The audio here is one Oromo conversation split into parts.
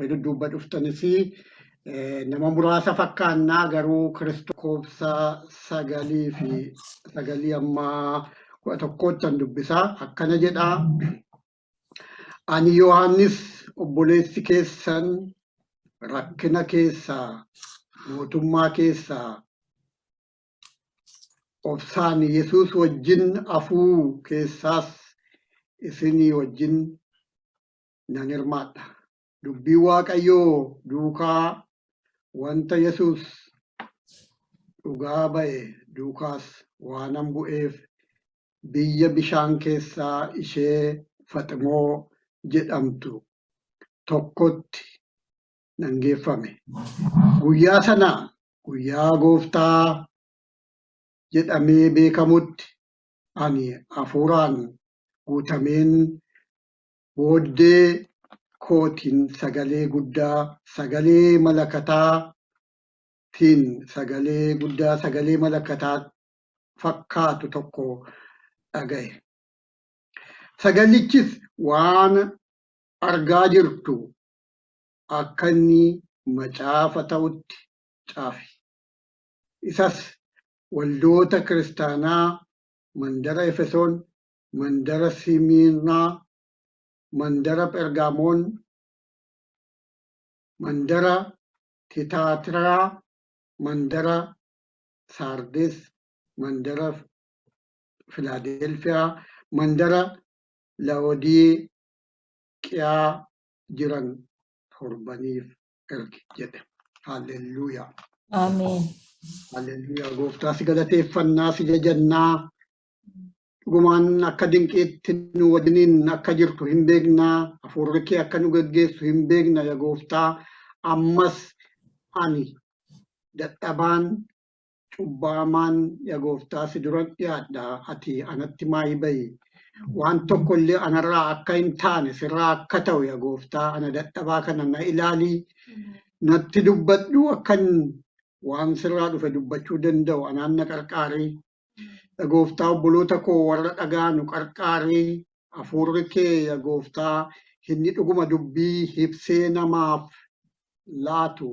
dudduuba dhuftanis nama muraasa fakkaannaa garuu Kiristoos sagalii amma 11 dubbisaa akkana jedhaa. Ani Yohaannis obboleessi keessan rakkina keessaa mootummaa keessaa obsaan Yesuus wajjin afuu keessaas isinii wajjin nan hirmaadha. Dubbii Waaqayyoo duukaa wanta Yesuus dhugaa ba'e duukaas waanan bu'eef biyya bishaan keessaa ishee Faximoo jedhamtu tokkotti nan geeffame. Guyyaa sana guyyaa Gooftaa jedhamee beekamutti ani hafuuraan guutameen booddee kootiin sagalee guddaa sagalee malakataa fakkaatu tokko dhaga'e. Sagalichis waan argaa jirtu akka inni macaafa ta'utti caafi. Isas waldoota kiristaanaa mandara Efesoon, mandara Simirnaa, mandara Phergaamoon, mandara Tiyaatiraa, mandara Saardes, mandara Filaadelfiyaa, mandara Laodiqiyaa jiran torbaniif ergi jedhe. Haalleluuyaa. Ameen. Haalleluuyaa. Gooftaa si galateeffannaa si jajannaa. Dhugumaan akka dinqiitti nu wajjiniin akka jirtu hin beeknaa. Hafuurri kee akka nu gaggeessu hin beekna yaa Gooftaa. Ammas ani dadhabaan cubbaamaan yaa Gooftaa si dura dhiyaadha. Ati anatti maayii bayi. Waan tokkollee anarraa akka hin taane sirraa akka ta'u yaa Gooftaa ana dadhabaa kana na ilaalii. Natti dubbadhu akkan waan sirraa dhufe dubbachuu danda'u anaan na qarqaarii. Yaa Gooftaa obboloota koo warra dhagaanu qarqaarii. Hafuurri kee yaa Gooftaa inni dhuguma dubbii ibsee namaaf laatu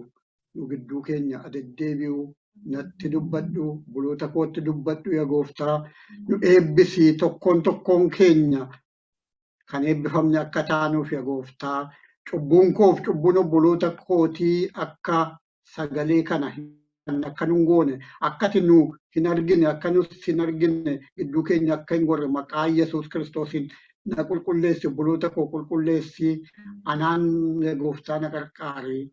nu gidduu keenya deddeebi'u natti dubbadhu obboloota kootti dubbadhu yaa Gooftaa nu eebbisii tokkoon keenya kan eebbifamne akka taanuuf yaa Gooftaa cubbuun koof cubbuun obboloota kootii akka sagalee kana akka nu hin goone akkati nu hin argine akka nus hin argine gidduu keenya akka hin gorre maqaa Yesuus Kiristoosiin na qulqulleessi obboloota koo qulqulleessi anaan yaa Gooftaa na qarqaarii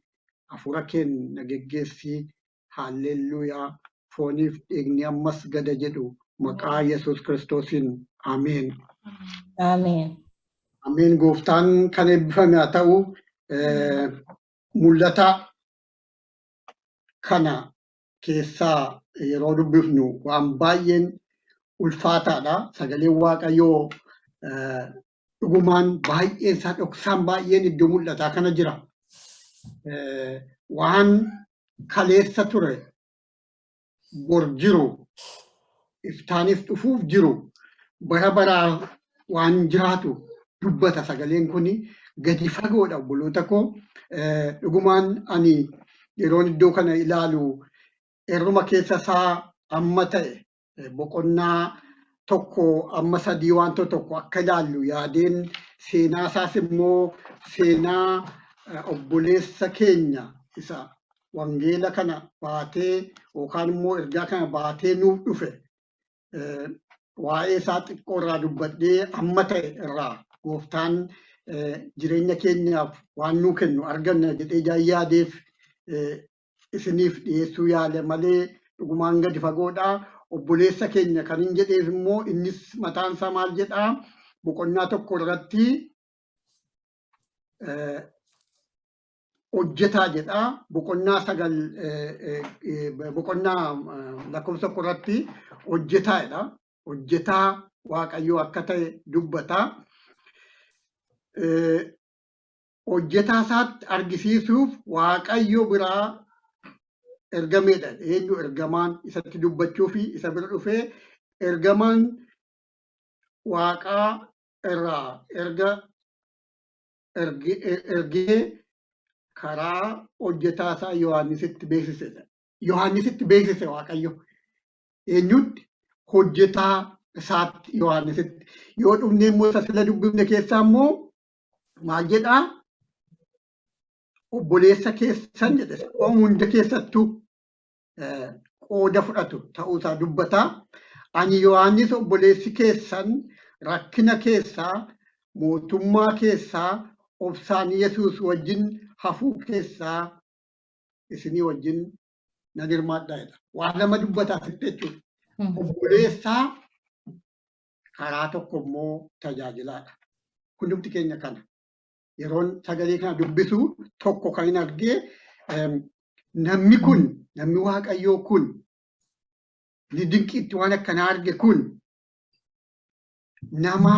hafuura kee na geggeessi. Haalleluuyaa. Fooniif dhiigni ammas gada jedhu maqaa Yesuus Kiristoosiin ameen. Ameen. Ameen. Gooftaan kan eebbifame haa ta'u. Mul'ata kana keessaa yeroo dubbifnu waan baay'een ulfaataadha. Sagaleen Waaqayyoo dhugumaan baay'een isaa dhoksaan baay'een iddoo mul'ataa kana jira. Waan kaleessa ture bor jiru iftaaniif dhufuuf jiru bara baraa waan jiraatu dubbata sagaleen kuni gadi fagoodha obboloota koo. Dhugumaan ani yeroon iddoo kana ilaalu irruma keessa isaa amma ta'e boqonnaa tokko amma sadii wanta tokko akka ilaallu yaadeen seenaa isaas immoo seenaa obboleessa keenya isa wangeela kana baatee yookaan immoo ergaa kana baatee nuuf dhufe waa'ee isaa xiqqoo irraa dubbadhee amma ta'e irraa Gooftaan jireenya keenyaaf waan nuu kennu arganna jedhee yaadeef isiniif dhiyeessuu yaale malee dhugumaan gadi fagoodhaa. Obboleessa keenya kan hin jedheef immoo innis mataan isaa maal jedhaa boqonnaa tokko irratti hojjetaa jedhaa boqonnaa 9 boqonnaa lakkoofsa tokko irratti hojjetaadha. Hojjetaa Waaqayyoo akka ta'e dubbataa. Hojjetaa isaatti argisiisuuf Waaqayyo biraa ergameedha. Eenyu ergamaan isatti dubbachuu fi isa bira dhufee ergamaan Waaqaa irraa ergee karaa hojjetaa isaa Yohaannisitti beeksisedha. Yohaannisitti beeksise Waaqayyo. Eenyutti? Hojjetaa isaatti Yohaannisitti. Yoo dhufne immoo isa sila dubbifne keessaa immoo maal jedhaa? Obboleessa keessan jedhe. Hunda keessattuu qooda fudhatu ta'uusaa dubbataa. Ani Yohaannis obboleessi keessan rakkina keessaa, mootummaa keessaa, obsaan Yesuus wajjin hafuu keessaa isinii wajjin nan hirmaadhaa jedha. Waan lama dubbataa jechuudha. Obboleessaa karaa tokko immoo tajaajilaadha. Hundumti keenya kana. Yeroon sagalee kana dubbisu tokko kan hin argee namni Waaqayyoo kun ni dinqiitti waan akkanaa arge kun nama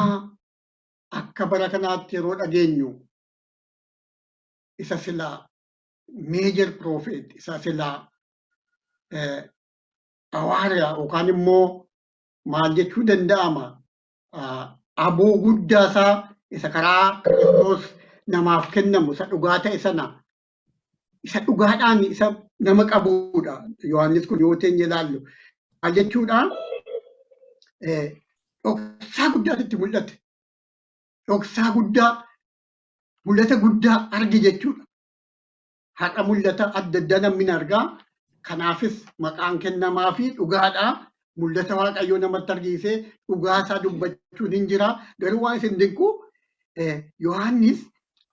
akka bara kanaatti yeroo dhageenyu isa silaa meejar prophet isa silaa hawaariyaa yookaan immoo maal jechuu danda'ama aboo guddaasaa isa karaa Kiristoos namaaf kennamu isa dhugaa ta'e sana isa dhugaadhaan isa nama qabuudha. Yohaannis kun yoo teenye ilaallu maal jechuudha? Dhoksaa guddaatti mul'ate. Dhoksaa guddaa mul'ata guddaa arge jechuudha. Har'a mul'ata adda addaa namni argaa. Kanaafis maqaan kennamaa fi dhugaadhaa. Mul'ata Waaqayyoo namatti argiisee dhugaasaa dubbachuun hin jira. Garuu waan isin dinqu Yohaannis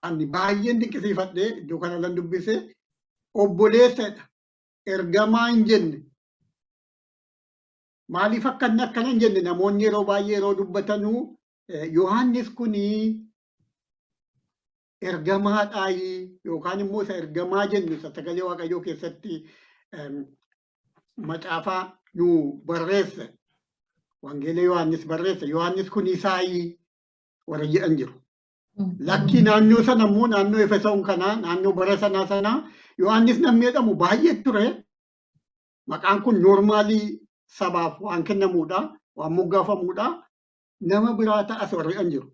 ani baay'een dinqisiifadhee iddoo kanarran dubbise obboleessadha. Ergamaa hin jenne. Maaliif akkana hin jenne namoonni yeroo baay'ee yeroo dubbatanuu Yohaannis kunii ergamaadhaayi yookaan immoo isa ergamaa jennu isa sagalee Waaqayyoo keessatti macaafaa nu barreesse. Wangeela Yohaannis barreesse. Yohaannis kunii isaayii warra jedhan jiru. Lakkii naannoo sana immoo naannoo Efesoon kanaa naannoo bara sanaa Yohaannis namni jedhamu baay'ee ture. Maqaan kun noormaalii sabaaf waan kennamuudha, waan moggaafamuudha. Nama biraa ta'as warri jedhan jiru.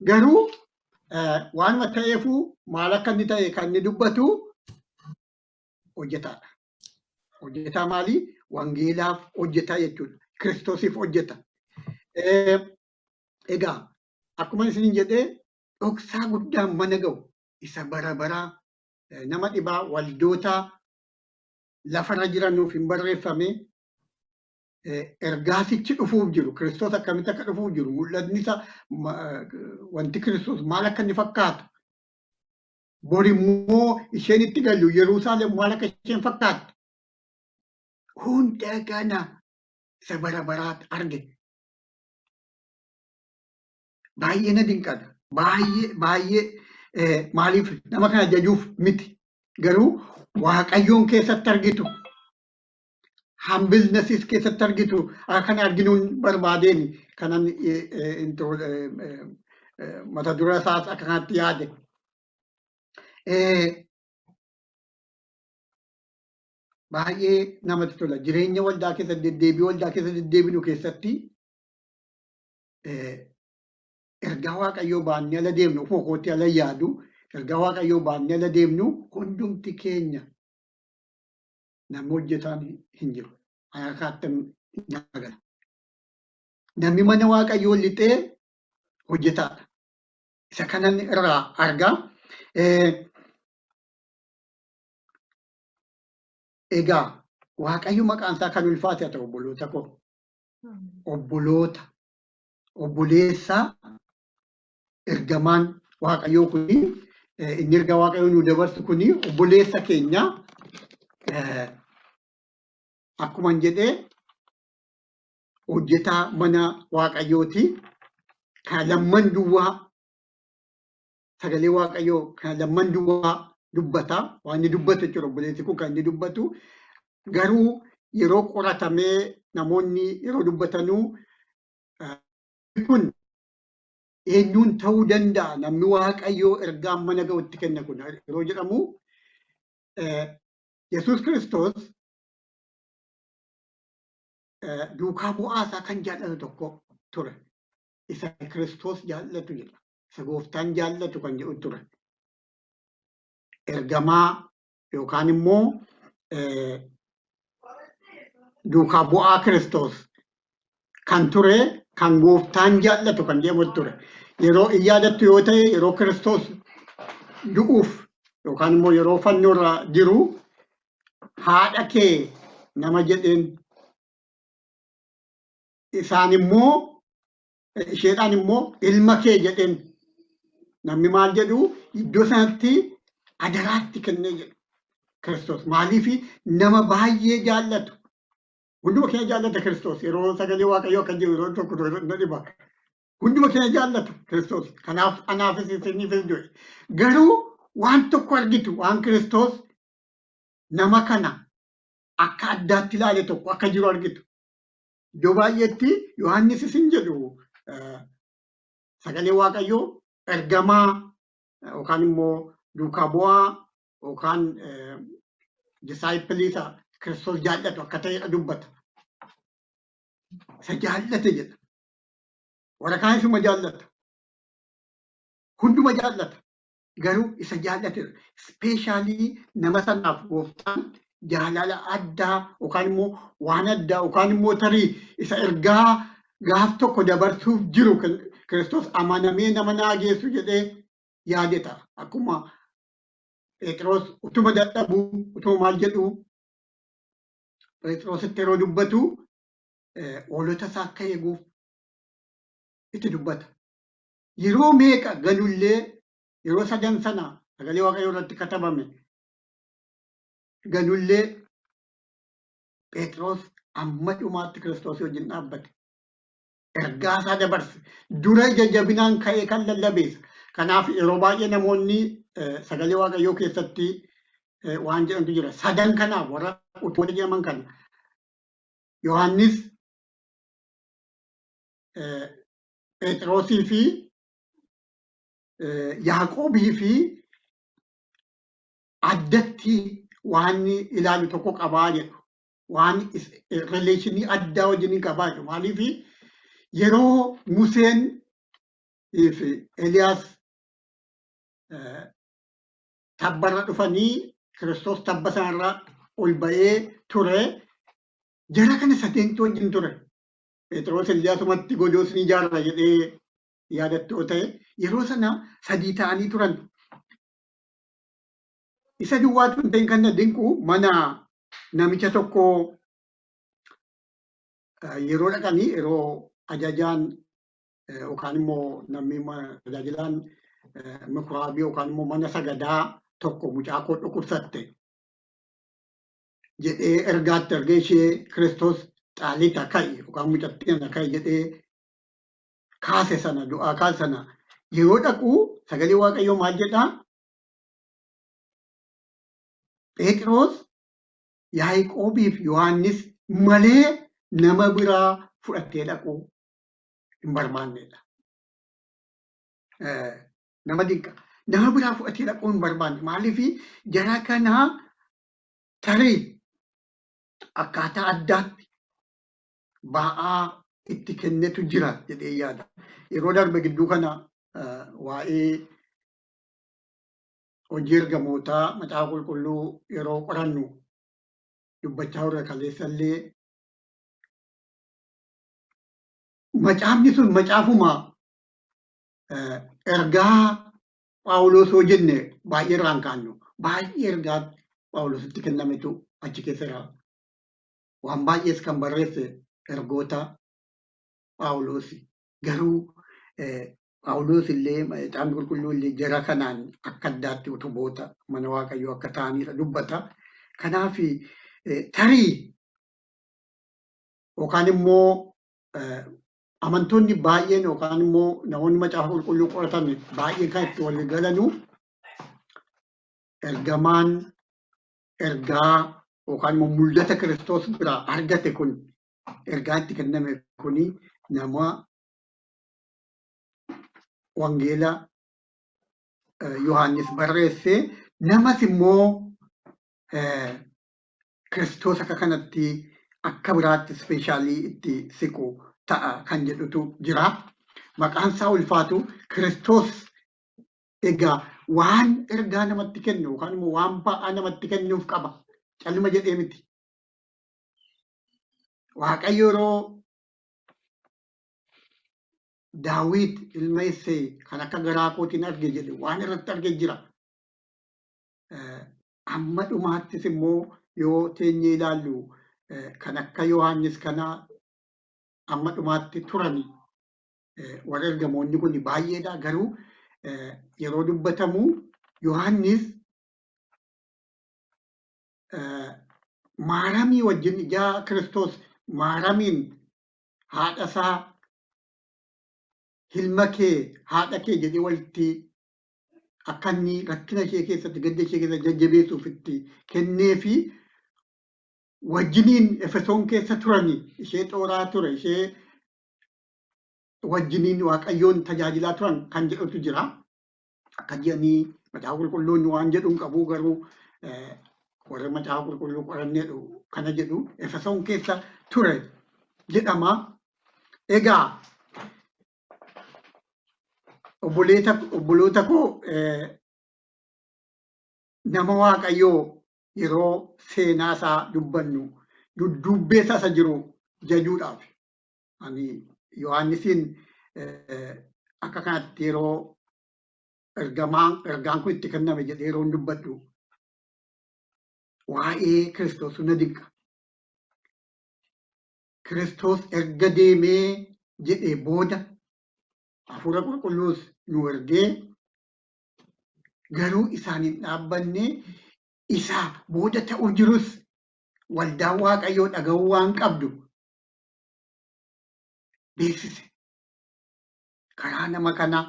Garuu waanuma ta'eefuu maal akka inni ta'e kan inni dubbatu hojjetaadha. Hojjetaa maalii? Wangeelaaf hojjetaa jechuudha. Kiristoosiif hojjeta. Egaa akkuma isin jedhee dhoksaa guddaan mana ga'u isa bara baraa nama dhibaa waldoota lafarra jiranuuf hin barreeffame ergaasichi dhufuuf jiru. Kiristoos akkamitti akka dhufuuf jiru. Mul'atni isa wanti Kiristoos maal akka inni fakkaatu. Bor immoo isheen itti gallu Yerusaalem maal akka isheen fakkaatu. Hunda kana isa bara baraatti arge. Baay'ee na dinqadha. Baay'ee maaliif nama kana jajuuf miti. Garuu Waaqayyoon keessatti argitu. Hambilnesis keessatti argitu. Kana arginuun barbaadeen kanan mata dura isaas akka kanatti yaade. Baay'ee namatti tola. Jireenya waldaa keessa deddeebii waldaa keessa deddeebinu keessatti ergaa Waaqayyoo baannee ala deemnu ofuma kootti ala yaadu ergaa Waaqayyoo baannee ala deemnu hundumti keenya namni hojjetaan hin jiru. Akkaattan nagala. Namni mana Waaqayyoo lixee hojjetaadha. Isa kanan irraa argaa. Egaa Waaqayyo maqaan isaa kan ulfaate haa ta'u obboloota koo. Obboloota. Obboleessaa ergamaan Waaqayyoo kuni inni erga Waaqayyoo nu dabarsu kuni obboleessa keenya akkuma jedhee hojjetaa mana Waaqayyooti. Kan lamman duwwaa sagalee Waaqayyoo kan lamman duwwaa dubbata. Waan inni dubbatu jechuudha obboleessi kun kan inni dubbatu. Garuu yeroo qoratamee namoonni yeroo dubbatanuu kun eenyuun ta'uu danda'a namni Waaqayyoo ergaan mana ga'utti kenna kun yeroo jedhamu Yesuus Kiristoos duukaa bu'aasaa kan jaallatu tokko ture. Isa Kiristoos jaallatu jedha. Isa gooftaan jaallatu kan jedhu ture. ergamaa yookaan immoo duukaa bu'aa Kiristoos kan ture kan gooftaan jaallatu kan deemu ture. Yeroo in yaadattu yoo ta'e yeroo Kiristoos du'uuf yookaan immoo yeroo fannoorra jiru haadha kee nama jedheen isaan immoo isheedhaan immoo ilma kee jedheen namni maal jedhu iddoo sanatti adaraatti kennee jedhu Kiristoos maaliif nama baay'ee jaallatu hunduma keenya jaallata Kiristoos yeroo sagalee Waaqayyoo akka jiru yeroo tokko na dhiba hunduma keenya jaallatu Kiristoos kanaaf anaafis isiniifis du'e garuu waan tokko argitu waan Kiristoos nama kana akka addaatti ilaale tokko akka jiru argitu iddoo baay'eetti Yohaannis isin jedhu sagalee Waaqayyoo ergamaa yookaan immoo duukaa bu'aa yookaan disaayippilii Kiristoos jaallatu akka ta'e dubbata. Isa jaallate jedha. Warra kaan isuma jaallata. Hunduma jaallata. Garuu isa jaallate ispeeshaalii nama sanaaf gooftaan jaalala addaa yookaan immoo waan addaa yookaan immoo tarii isa ergaa gaaf tokko dabarsuuf jiru Kiristoos amanamee nama naa geessu jedhee yaadeta. Akkuma Phexros utuma dadhabuu utuma maal jedhu Phexrositti yeroo dubbatu hoolota isaa akka eeguuf itti dubbata. Yeroo meeqa galullee yeroo sadan sana sagalee Waaqayyoo irratti katabame galullee Phexros amma dhumaatti Kiristoos wajjin dhaabbate. Ergaa isaa dabarse dura jajjabinaan ka'ee kan lallabeessa. Kanaaf yeroo baay'ee namoonni sagalee Waaqayyoo keessatti waan jedhamtu jira. Sadan kanaaf warra utubota jedhaman kana Yohaannis Phexrosii fi Yaaqoobii fi addatti waan ilaalu tokko qabaa jedhu. Waan rileeshinii addaa wajjin qabaa jedhu. Maaliif yeroo Museen fi Eliyaas tabbarra dhufanii Kiristoos tabba sanarra ol ba'ee ture jara kana sadeentu wajjin ture. Phexros Eliyaasumatti godoos ni ijaarra jedhee yaadattoo ta'e yeroo sana sadii ta'anii turan. Isa duwwaatu hin ta'in kan dinqu mana namicha tokko yeroo dhaqanii yeroo ajajaan yookaan immoo namni tajaajilaan mikuraabii yookaan immoo mana sagadaa tokko mucaa koo dhukkubsatte jedhee ergaatti ergee ishee Kiristoos xaalita ka'i yookaan mucattii kana ka'i jedhee kaase sana du'aa kaase sana yeroo dhaqu sagalee Waaqayyoo maal jedhaa? Phexros Yaaqoobiif Yohaannis malee nama biraa fudhattee dhaquu hin barbaannedha. Nama dinqa. Nama biraa fudhatee dhaquu hin barbaanne. Maaliif jara kanaa tarii akkaataa addaatti ba'aa itti kennetu jira jedhee yaada. Yeroo darbe gidduu kana waa'ee hojii ergamootaa macaafa qulqulluu yeroo qorannu dubbachaa irra kaleessallee macaafni sun macaafuma ergaa Phaawulos yoo jenne baay'ee irraa hin kaannu. Baay'ee ergaa Phaawulositti kennametu achi keessa jira. Waan baay'ees kan barreesse ergoota Phaawulosi. Garuu Phaawulos illee macaafni qulqulluu illee jara kanaan akka addaatti utuboota mana Waaqayyoo akka ta'anidha dubbata. Kanaaf tarii yookaan immoo amantoonni baay'een yookaan immoo namoonni macaafa qulqulluu qoratan baay'een kan itti wal galanu ergamaan ergaa yookaan immoo mul'ata Kiristoos biraa argate kun ergaa itti kenname kuni nama wangeela Yohaannis barreesse namas immoo Kiristoos akka kanatti akka biraatti ispeeshaalii itti siqu ta'a kan jedhutu jira. Maqaan isaa ulfaatu Kiristoos egaa waan ergaa namatti kennu yookaan immoo waan ba'aa namatti kennuuf qaba. Calluma jedhee miti. Waaqayyo yeroo Daawit ilma Isseey kan akka garaa kootiin arge jedhe waan irratti arge jira. Amma dhumaattis immoo yoo teenyee ilaallu kan akka Yohaannis kana amma dhumaatti turani warra ergamoonni kun baay'eedha. Garuu yeroo dubbatamu Yohaannis maaramii wajjin ijaa Kiristoos maaramiin haadha isaa ilma kee haadha kee jedhee walitti akka inni rakkina ishee keessatti gadda ishee keessa jajjabeessuuf itti kennee fi wajjiniin Efesoon keessa turani ishee xooraa ture ishee wajjiniin Waaqayyoon tajaajilaa turan kan jedhutu jira. Akka jedhanii macaafa qulqulluun waan jedhuun qabu garuu warra macaafa qulqulluu qoranneedhu kana jedhu Efesoon keessa ture jedhama. Egaa obboloota koo nama Waaqayyoo yeroo seenaa isaa dubbannu dudduubbeessa isa jiru jajuudhaaf. Ani Yohaannisiin akka kanatti yeroo ergaan kun itti kenname jedhee yeroo dubbadhu waa'ee Kiristoos na dinqa. Kiristoos erga deemee jedhee booda hafuura qulqulluus nu ergee garuu isaan hin dhaabbanne isaa booda ta'uu jirus waldaan Waaqayyoo dhaga'uu waan qabdu beeksise. Karaa nama kana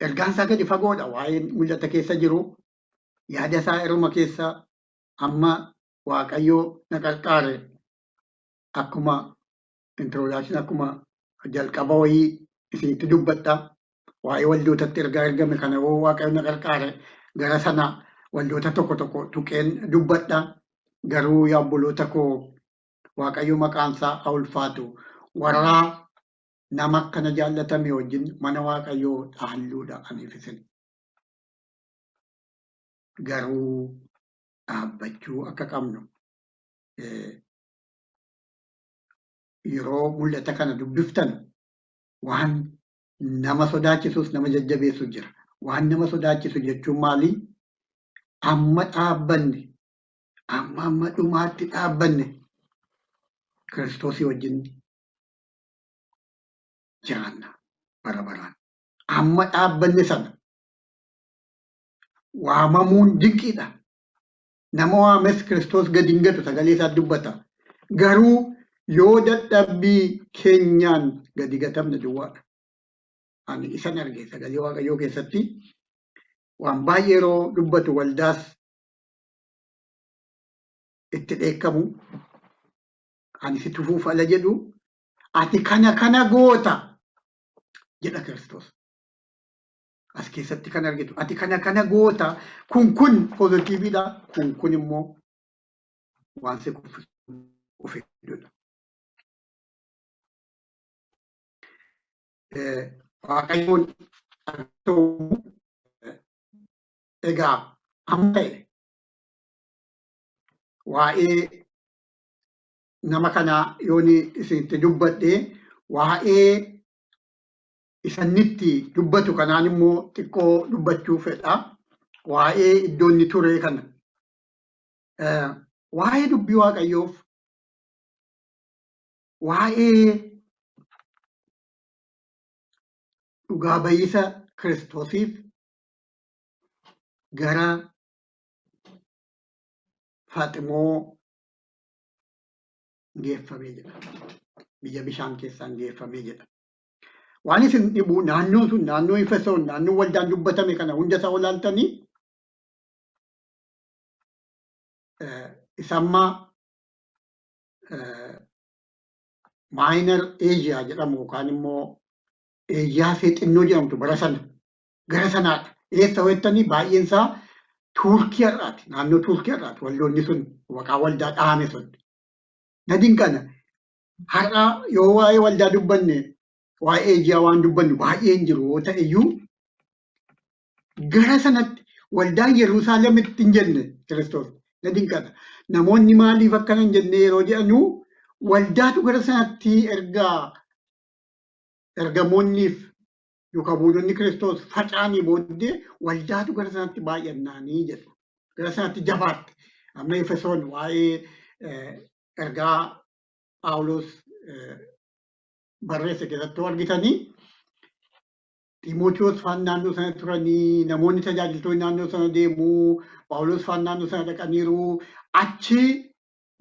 ergaan isaa gadi fagoodha waa'ee mul'ata keessa jiru yaada isaa irma keessa amma Waaqayyoo na qarqaare akkuma introduction akkuma jalqaba wayii isinitti dubbadha. Waa'ee waldootatti ergaa ergame kana yoo Waaqayyo na qarqaare gara sana waldoota tokko tokko tuqeen dubbadha. Garuu yaa obboloota koo Waaqayyo maqaan isaa haa ulfaatu. Warra nama akkana jaallatame wajjin mana Waaqayyoo dhaalluudha aniif isin. Garuu dhaabbachuu akka qabnu yeroo mul'ata kana dubbiftan waan nama sodaachisus nama jajjabeessu jira. Waan nama sodaachisu jechuun maali? Amma dhaabbanne amma dhumaatti dhaabbanne Kiristoosii wajjin jiraanna bara baraan. Amma dhaabbanne sana waamamuun dinqiidha. Nama waames Kiristoos gadi hin gatu sagalee isaa dubbata. Garuu yoo dadhabbii keenyaan gadi gatamne duwwaadha. Ani isan arge sagalee Waaqayyoo keessatti waan baay'ee yeroo dubbatu waldaas itti dheekkamu ani si tufuuf ala jedhu ati kana goota jedha Kiristoos. As keessatti kan argitu ati kana goota kun pozitiiviidha kun immoo waan si kuffisudha. Waaqayyoon egaa amma ta'e waa'ee nama kanaa yooni isinitti dubbadhe waa'ee isanitti dubbatu kanaan immoo xiqqoo dubbachuu fedha. Waa'ee iddoo inni ture kana waa'ee dubbii Waaqayyoof waa'ee dhugaa bayyisa Kiristoosiif gara Faaximoo geeffamee jedha. Biyya bishaan keessaan geeffamee jedha. Waan isin dhibu naannoon sun naannoo Efesoon naannoo waldaan dubbatame kana hunda isaa olaaltanii isammaa Maayiner Eeziyaa jedhamu yookaan immoo Eeziyaa xinnoo jedhamtu bara sana gara sanaadha. Eessa hojjettanii baay'een isaa Turkii irraati. Naannoo Turkii irraati waldoonni sun maqaa waldaa dhahame sun. Na dinqana har'a yoo waa'ee waldaa dubbanne waa'ee ji'a waan dubbannu baay'een jiru yoo ta'e iyyuu gara sanatti waldaa Yerusaalemitti hin jenne Kiristoos na dinqata. Namoonni maaliif akkana hin jenne yeroo jedhanu waldaatu gara sanatti ergamoonniif yookaan buunonni Kiristoos faca'anii booddee waldaatu gara sanatti baay'annaanii jedhu. Gara sanatti jabaatte. Amma Efesoon waa'ee ergaa Phaawulos barreesse keessatti argitanii Timootiyoos faan naannoo sana turanii, namoonni tajaajiltoonni naannoo sana deemuu, Phaawulos faan naannoo sana dhaqaniiru, achi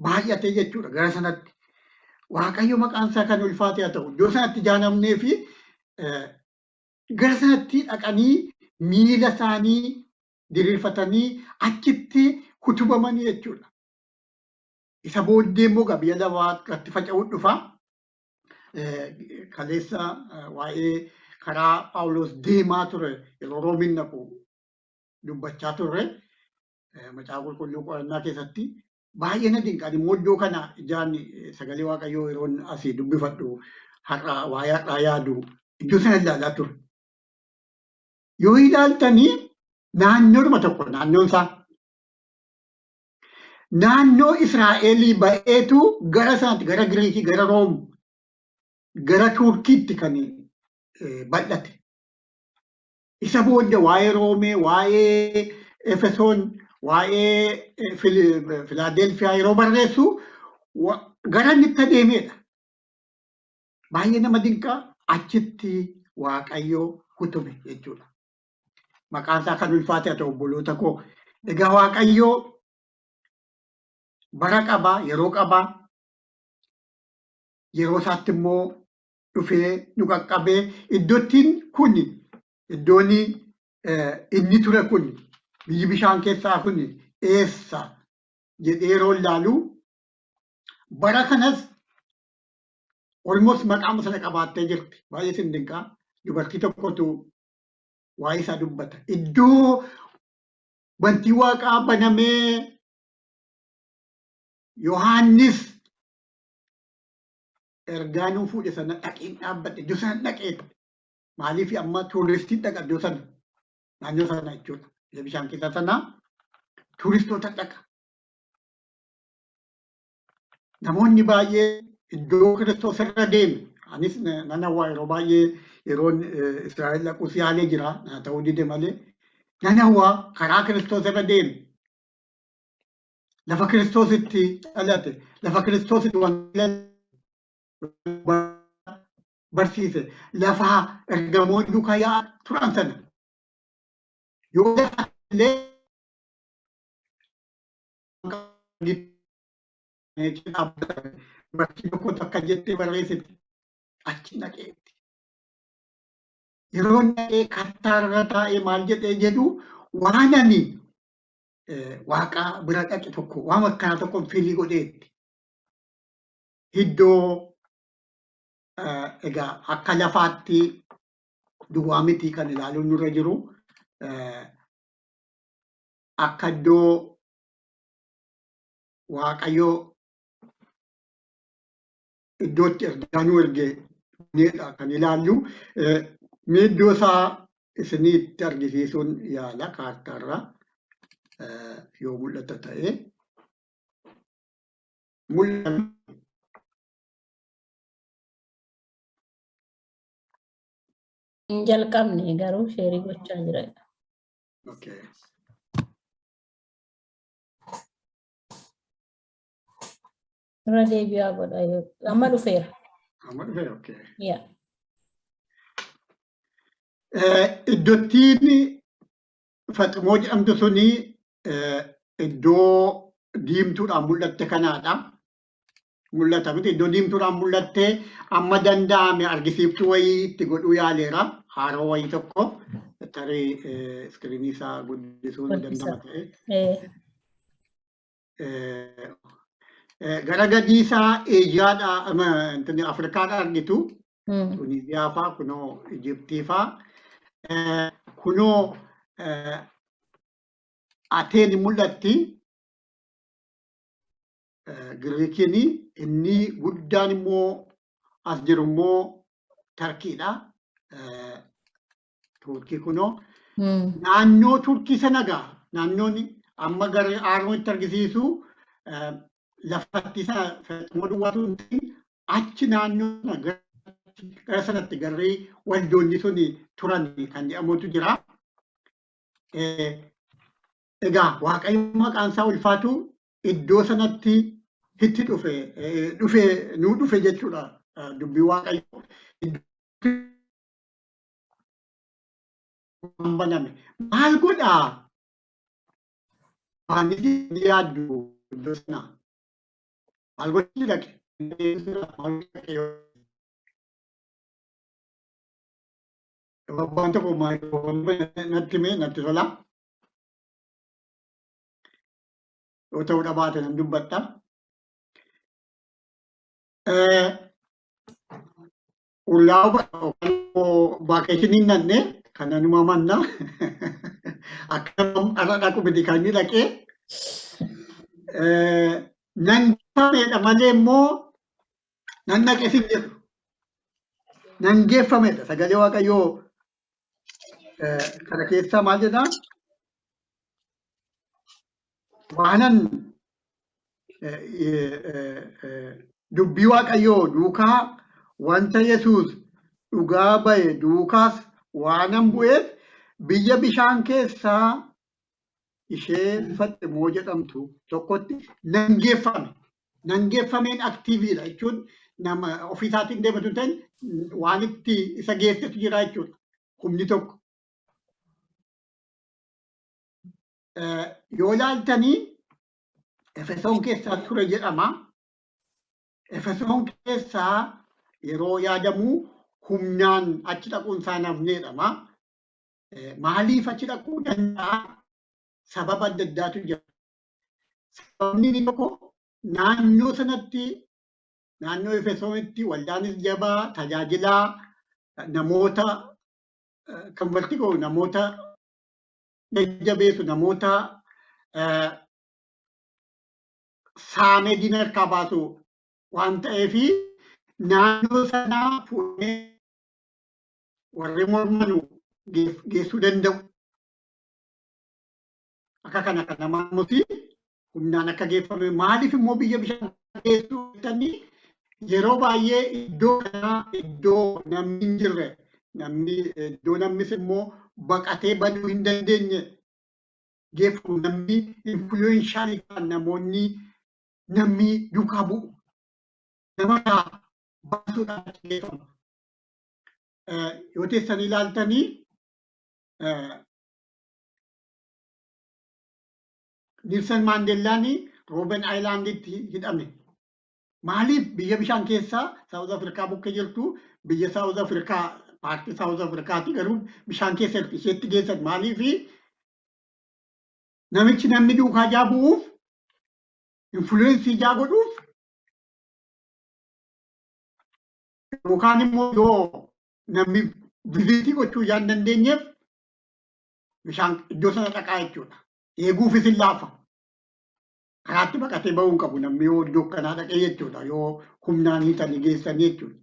baay'ate jechuudha gara sanatti. Waaqayyo maqaan isaa kan ulfaate haa ta'u, iddoo sanatti jaanamnee fi gara sanatti dhaqanii miila isaanii diriirfatanii achitti kutubamanii jechuudha. Isa booddee immoo biyya lafaatti faca'uu dhufa. Kaleessa waa'ee karaa Phaawulos deemaa ture yeroo Roomiin naqu dubbachaa turre macaafa qulqulluu qorannaa keessatti baay'ee na dinqa. Immoo iddoo kana ijaan sagalee Waaqayyoo yeroo asii dubbifadhu har'a waa'ee har'aa yaadu iddoo sana ilaalaa ture. Yoo ilaaltanii naannoodhuma tokko naannoon isaa naannoo Israa'elii ba'eetu gara sanatti gara Giriikii gara Room gara Turkiitti kan bal'ate. Isa booda waa'ee Roomee, waa'ee Efesoon, waa'ee Filaadelfiyaa yeroo barreessu gara inni itti adeemedha. Baay'ee nama dinqaa achitti Waaqayyoo kutume jechuudha. Maqaan isaa kan ulfaate haa ta'u obboloota koo. Egaa Waaqayyoo bara qabaa, yeroo qabaa, yeroo isaatti immoo dhufee nu qaqqabee iddoottiin kun iddoon inni ture kun biyyi bishaan keessaa kun eessa jedhee yeroo ilaalu bara kanas almost maqaa sana qabaattee jirti. Baay'ee sin dinqaa dubartii tokkotu waa'ee isaa dubbata. Iddoo bantii waaqaa banamee Yohaannis ergaa nuu fuudhe sana dhaqiin dhaabbate iddoo sana dhaqeeti. Maaliif amma tuuristiin dhaqa iddoo sana naannoo sana jechuudha. Biyya bishaan keessaa sana tuuristoota dhaqa. Namoonni baay'ee iddoo Kiristoos irra deeme. Anis nan hawwaa yeroo baay'ee yeroon Israa'el dhaquus yaalee jira. Haa ta'uu dide malee nan hawwaa karaa Kiristoos irra deeme. Lafa Kiristoositti dhalate, lafa Kiristoositti wangeela barsiise, lafa ergamoonni duukaa yaa'aa turan sana. Yoo lafa illee dubartii tokkotu akka jettee barreessite achi dhaqeetti. Yeroo dhaqee kattaa irra taa'ee maal jedhee jedhu waan ani Waaqa bira dhaqe tokko waan akkanaa tokko fiilii godheetti. Iddoo egaa akka lafaatti duwwaa miti kan ilaaluun nurra jiru. Akka iddoo Waaqayyoo iddootti ergaa nu erge kan ilaallu. Mee iddoo isaa isinitti argisiisuun yaala kaartaarraa. Yoo mul'ata ta'e mul'ata. Hin jalqabne garuu sheerii gochaa jira. Okay. Irra deebi'aa godha yoo amma dhufeera. Amma dhufeera, okay. Yaa. Iddoottiin Faximoo jedhamtu suni iddoo diimtuudhaan mul'atte kanaadha. Mul'ata miti iddoo diimtuudhaan mul'atte amma danda'ame argisiiftuu wayii itti godhuu yaaleera. Haaroo wayii tokko tarii iskiriinii isaa guddisuu ni danda'ama ta'e. Gara gadii isaa Eeshiyaadha, Afrikaadha argitu. Tuniziyaa fa'aa, kunoo Ijiptii fa'aa. Kunoo Ateen mul'atti. Giriikiin inni guddaan immoo as jiru immoo Tarkiidha. Turkii kunoo Hmm. naannoo Turkii sana gaa naannoon amma gara Aaroonitti argisiisu lafatti sana fedhamoo duwwaatu hin ta'in achi naannoo sana gara sanatti garri waldoonni sun turan kan jedhamutu jira. Egaa Waaqayyo maqaan isaa ulfaatu iddoo sanatti itti dhufe jechuudha. Dubbii Waaqayyo baname. Maal godhaa? Waanis ni yaaddu iddoo sana. Maal gochuu dhaqe? Abbaan tokko natti himee natti tola. Yoo ta'uu dhabaate nan dubbadha. Ullaa baakeeshiniin nanne kana numa manna akka dhala dhaqu miti kan inni dhaqee nan geeffamedha malee immoo nan dhaqe sin jedhu nan geeffamedha sagalee Waaqayyoo kana keessaa maal jedhaa waanan dubbii Waaqayyoo duukaa wanta Yesuus dhugaa bahe duukaas waanan bu'eef biyya bishaan keessaa ishee Faximoo jedhamtu tokkotti nan geeffame. Nan geeffameen aktiiviidha jechuun nama ofiisaatiin deematu ta'in waan itti isa geessetu jira jechuudha. Humni tokko. Yoo ilaaltanii Efesoon keessaa ture jedhama. Efesoon keessaa yeroo yaadamu humnaan achi dhaquun isaa namni jedhama. Maaliif achi dhaquu danda'a? Sababa adda addaatu jira. Sababni inni tokko naannoo sanatti naannoo Efesoonitti waldaanis jabaa tajaajilaa namoota kan walitti qabu namoota jajjabeessu namoota saamee diina harkaa baasu waan ta'eef naannoo sanaa fuudhee warri mormanu geessuu danda'u. Akka kana kan namooti humnaan akka geeffame maaliif immoo biyya bishaan geessuu jettanii yeroo baay'ee iddoo kanaa iddoo namni hin jirre iddoo namnis immoo baqatee baduu hin dandeenye geeffamu namni influenshaalii kan namni duukaa bu'u nama baasuudhaan geeffama. Yoo teessan ilaaltanii Niilsan Maandeellaan Rooben Aayilaanditti hidhame. Maaliif biyya bishaan keessaa Saawuz Afrikaa bukkee jirtu biyya Saawuz Afrikaa paartii Saawuz Afrikaati garuu bishaan keessa isheetti geessan maaliif namichi namni duukaa jaa bu'uuf influensii jaa godhuuf yookaan immoo yoo namni viziitii gochuu hin dandeenyeef bishaan iddoo sana dhaqaa jechuudha. Eeguufis hin laafa. Karaatti baqatee bahuu hin qabu namni yoo iddoo kanaa dhaqee jechuudha yoo humnaan hiitanii geessanii jechuudha.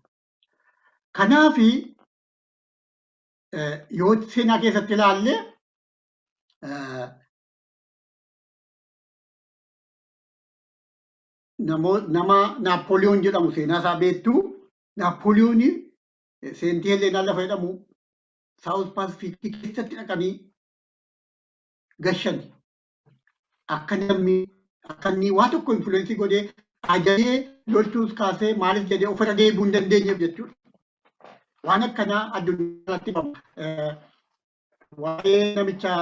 Kanaaf yoo seenaa keessatti ilaalle nama Naappooliyoon jedhamu seenaa isaa beektu Naappooliyoon seentii Helleenaa lafa jedhamu Saawuz Paasifiikii keessatti dhaqanii gashani. Akka inni waa tokko influensii godhee ajajee loltuus kaasee maaliif jedhee ofirra deebi'uu hin dandeenyeef jechuudha. Waan akkanaa addunyaatti himama. Waa'ee namicha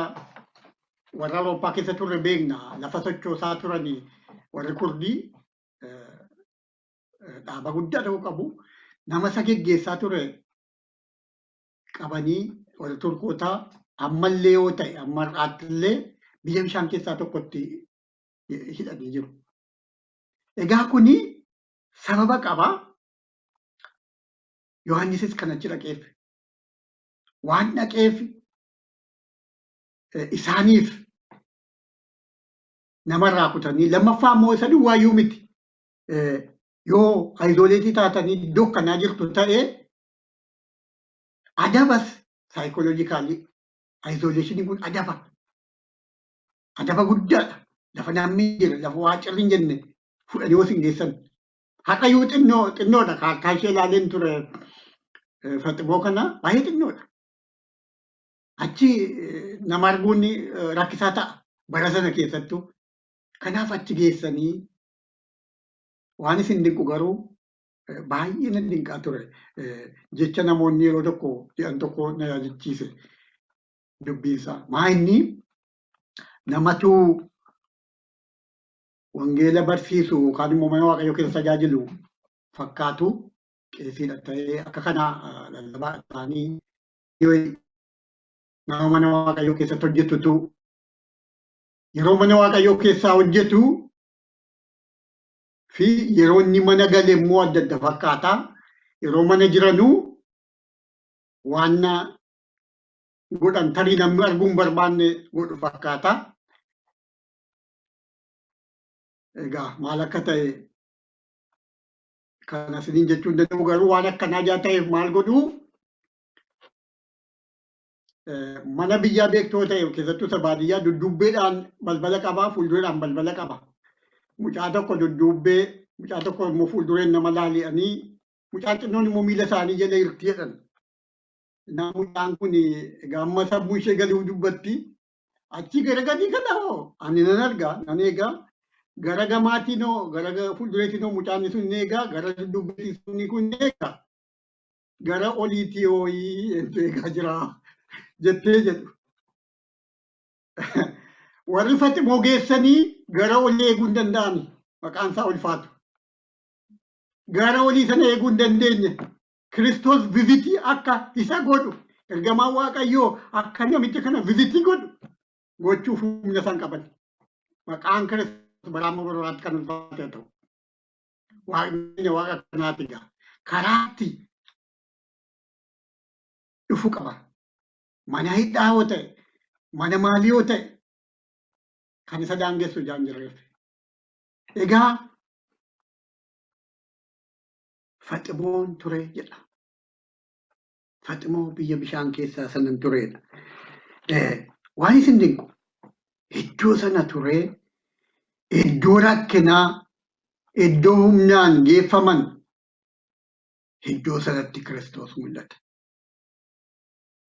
warra Awurooppaa keessa turre beekna. Lafa sochoosaa turanii warri Kurdii dhaaba guddaa ta'uu qabu. Nama isa geggeessaa ture qabanii warri Turkootaa ammallee yoo ta'e amma har'aattillee biyya bishaan keessaa tokkotti hidhanii jiru. Egaa kuni sababa qaba. Yohaannisis kan achi dhaqeef waan dhaqeef isaaniif namarraa kutanii lammaffaa immoo isa duwwaayyuu miti. Yoo ayizooleetii taatanii iddoo kanaa jirtu ta'ee adabas psychologically isolation kun adaba guddaadha. Lafa namni jira, lafa waacirri hin jenne fudhanii yoo sin geessan. Haqayyuu xinnoodha. Akka ishee ilaaleen ture Faximoo kana baay'ee xinnoodha. Achi nama arguun rakkisaa ta'a bara sana keessattuu. Kanaaf achi geessanii waan isin dinqu garuu baay'ee na dinqaa ture. Jecha namoonni yeroo tokko jedhan tokko na yaadachiise dubbiinsaa. Maa inni namatu wangeela barsiisu yookaan immoo mana waaqayyoo keessa tajaajilu fakkaatu qeesiidha ta'ee akka kana lallabaa ta'anii nama mana waaqayyoo keessatti hojjetutu yeroo mana waaqayyoo keessaa hojjetu fi yeroo inni mana gale immoo adda adda fakkaata. Yeroo mana jiranuu waan godhan tarii namni arguun barbaanne godhu fakkaata. Egaa maal akka ta'e kan asiniin jechuun danda'u garuu waan akkanaa jaa ta'eef maal godhu mana biyyaa beektoo ta'e keessattuu isa baadiyyaa dudduubbeedhaan balbala qabaa, fuuldureedhaan balbala qaba. Mucaa tokko dudduubbee, mucaa tokko immoo fuuldureen nama laali'anii, mucaan xinnoon immoo miila isaanii jala hirti jedhan. Mucaan kun egaa amma sammuu ishee galuu dubbatti achi gara gadii kana hoo ani nan argaa nan eegaa. Gara gamaatiin hoo gara fuuldureetiin hoo mucaan sun eegaa gara dudduubbeetiin sun kun eegaa gara oliitii hooyii eegaa jira jettee jedhu. Warri Faximoo geessanii gara olii eeguu hin danda'ani. Maqaan isaa ulfaatu. Gara olii sana eeguu hin dandeenye. Kiristoos vizitii akka isa godhu ergamaan Waaqayyoo akka namicha kana vizitii godhu gochuuf humna isaan qaban. Maqaan Kiristoos baraama baraatti kan ulfaate ta'u. Waaqni waaqa kanaati egaa. Karaatti dhufu qaba. Mana hidhaa yoo ta'e, mana maalii yoo ta'e kan isa daangessu jaan jirreef. Egaa Faximoon ture jedha. Faximoo biyya bishaan keessaa sanan turedha. Waan isin dinqu iddoo sana turee iddoo rakkinaa iddoo humnaan geeffaman iddoo sanatti Kiristoos mul'ata.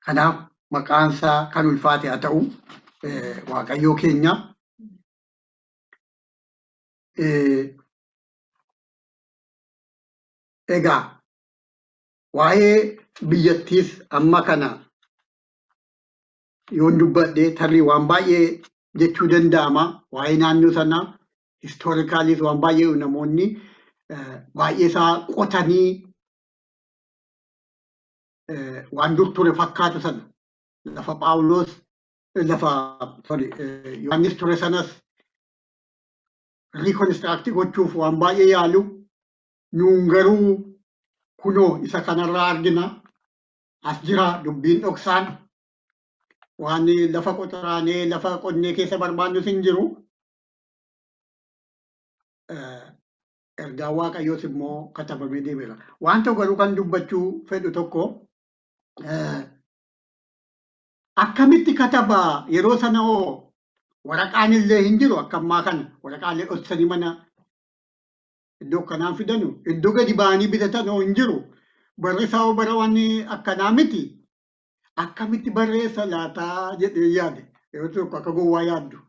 Kanaaf maqaan isaa kan ulfaate haa ta'u Waaqayyoo keenya egaa waa'ee biyyattiis amma kana yoon dubbadhe tarii waan baay'ee jechuu danda'ama. Waa'ee naannoo sanaa histoorikaaliis waan baay'ee namoonni baay'ee isaa qotanii waan dur ture fakkaatu sana lafa Phaawulos lafa Yohaannis ture sanas riikonistiraaktii gochuuf waan baay'ee yaalu. Nuun garuu kunoo isa kanarraa argina. As jira dubbiin dhoksaan waan lafa qotoraanee lafa qonnee keessa barbaannus hin jiru. Ergaa Waaqayyoos immoo katabamee deemeera. Wanta garuu kan dubbachuu fedhu tokko akkamitti kataba yeroo sana hoo waraqaan illee hin jiru akka ammaa kana waraqaalee dhoksanii mana iddoo kanaan fidanu iddoo gadi ba'anii bitatan hoo hin jiru. Barreessaa hoo bara waan akkanaa miti. Akkamitti barreessa laataa jedhee yaade yeroo tokko akka gowwaa yaaddu.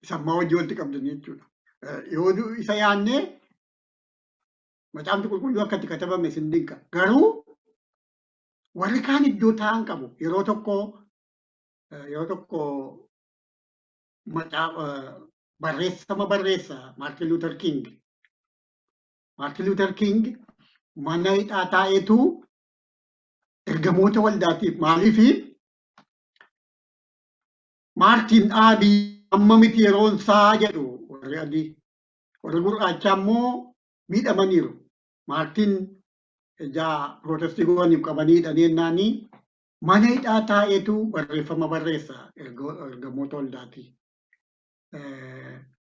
Isa ammaa hojii walitti qabdanii jechuudha. Yoo isa yaadnee macaafni qulqulluu akkatti katabame isin dinqa. Garuu warri kaan iddoo taa'an qabu. Yeroo tokko barreessa Maartin Luther King. Maartin Luther King mana hidhaa taa'eetu ergamoota waldaatiif maaliifi Maartin dhaabii amma miti yeroon isaa jedhu warri adii. Warri gurraachaa immoo miidhamaniiru. Maartin ijaa pirootestii gooniif qabanii hidhaneennanii mana hidhaa taa'eetu barreeffama barreessa ergamoota waldaati.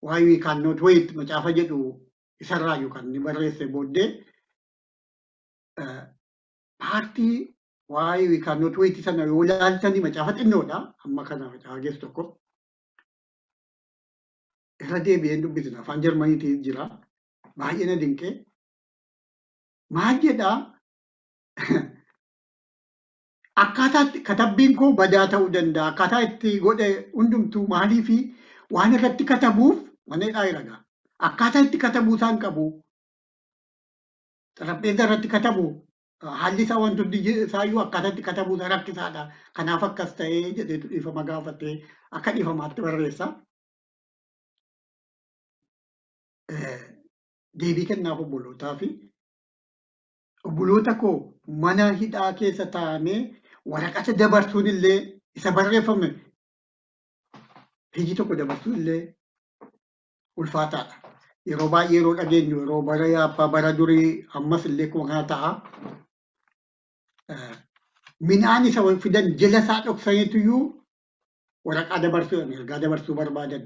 Why we cannot wait macaafa jedhu isarraa yookaan ni barreesse booddee paartii why we cannot wait sana yoo ilaaltanii macaafa xinnoodha amma kana macaafa geessu tokko irra deebi'een dubbisna afaan jarmaniitiin jira baay'ee na dinqee maal jedhaa akkaataa katabbiin koo badaa ta'uu danda'a akkaataa itti godhe hundumtuu maalii fi waan irratti katabuuf maneedhaa iragaa akkaataa itti katabuu isaan qabu xarapheeza irratti katabu haalli isaa wantoonni isaayyuu akkaataa itti katabuu isaa rakkisaadha kanaaf akkas ta'ee jedheetu dhiifama gaafatee akka dhiifamaatti barreessa. Deebii kennaaf obbolootaa fi obboloota koo mana hidhaa keessa taa'amee waraqata dabarsuun illee isa barreeffame hojii tokko dabarsuun illee ulfaataadha. Yeroo baay'ee yeroo dhageenyu yeroo bara yaabbaa bara durii ammas illee kuma kana ta'a. Midhaan isa fidan jala isaa dhoksaniituyyuu waraqaa dabarsuu ergaa dabarsuu barbaadan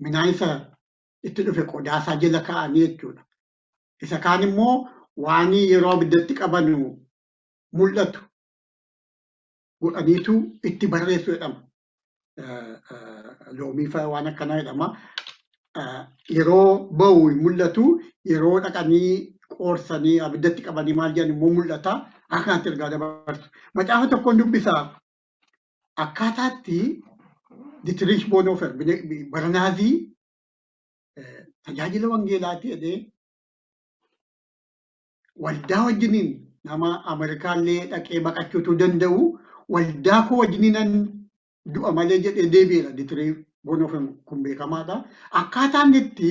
midhaan isa itti dhufe qodaa isaa jala kaa'anii jechuudha. Isa kaan immoo waan yeroo abiddatti qabanu mul'atu godhaniitu itti barreessu jedhama. Loomii fa'aa waan akkanaa jedhama. Yeroo ba'u mul'atu yeroo dhaqanii qoorsanii abiddatti qabanii maal jedhan immoo mul'ata akkanatti ergaa dabarsu. Macaafa tokkoon dubbisaa akkaataatti Dietrich Bonhoeffer Barnaazii tajaajila wangeelaatti jedhee waldaa wajjiniin nama Ameerikaallee dhaqee baqachuutu danda'u waldaa koo wajjiniinan du'a malee jedhee deebi'eera Dietrich Bonhoeffer kun beekamaadha. Akkaataan itti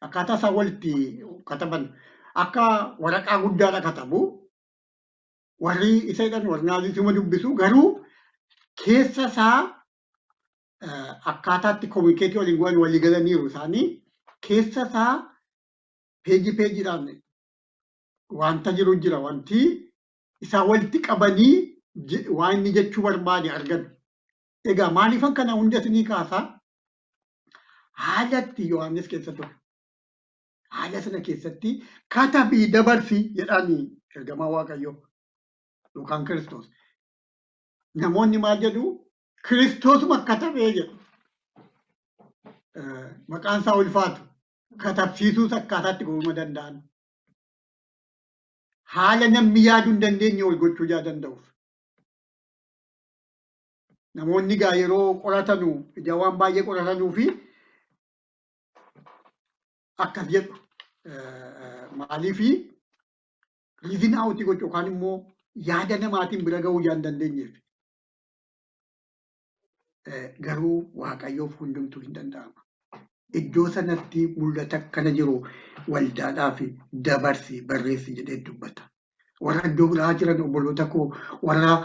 akkaataa isaa walitti kataban akka waraqaa guddaadha katabu warri isa jedhan warnaazii suma dubbisu garuu keessa isaa akkaataatti kominikeetii waliin waan walii galaniiru isaanii keessa isaa peejiidhaan wanta jiru jira wanti isaa walitti qabanii waan inni jechuu barbaade argan. Egaa maaliifan kana hunda isinii kaasaa haalatti Yohaannis keessa ture. Haala sana keessatti katabii dabarsii jedhanii ergamaa Waaqayyoo yookaan Kiristoos. Namoonni maal jedhu Kiristoosuma katabee jedhu. Maqaan isaa ulfaatu katabsiisuus akkaataatti gochuu danda'an. Haala namni yaaduu hin dandeenye ol gochuu danda'uuf. Namoonni gaa yeroo qoratanu ija waan baay'ee qoratanuu fi akkas jedhu maaliifi riizin aawutii gochuu yookaan immoo yaada namaatiin bira gahuu hin dandeenyeef. Garuu Waaqayyoof hundumtuu hin danda'ama. Iddoo sanatti mul'ata akkana jiru waldaadhaa fi dabarsi barreessi jedhee dubbata. Warra iddoo biraa jiran obboloota koo warra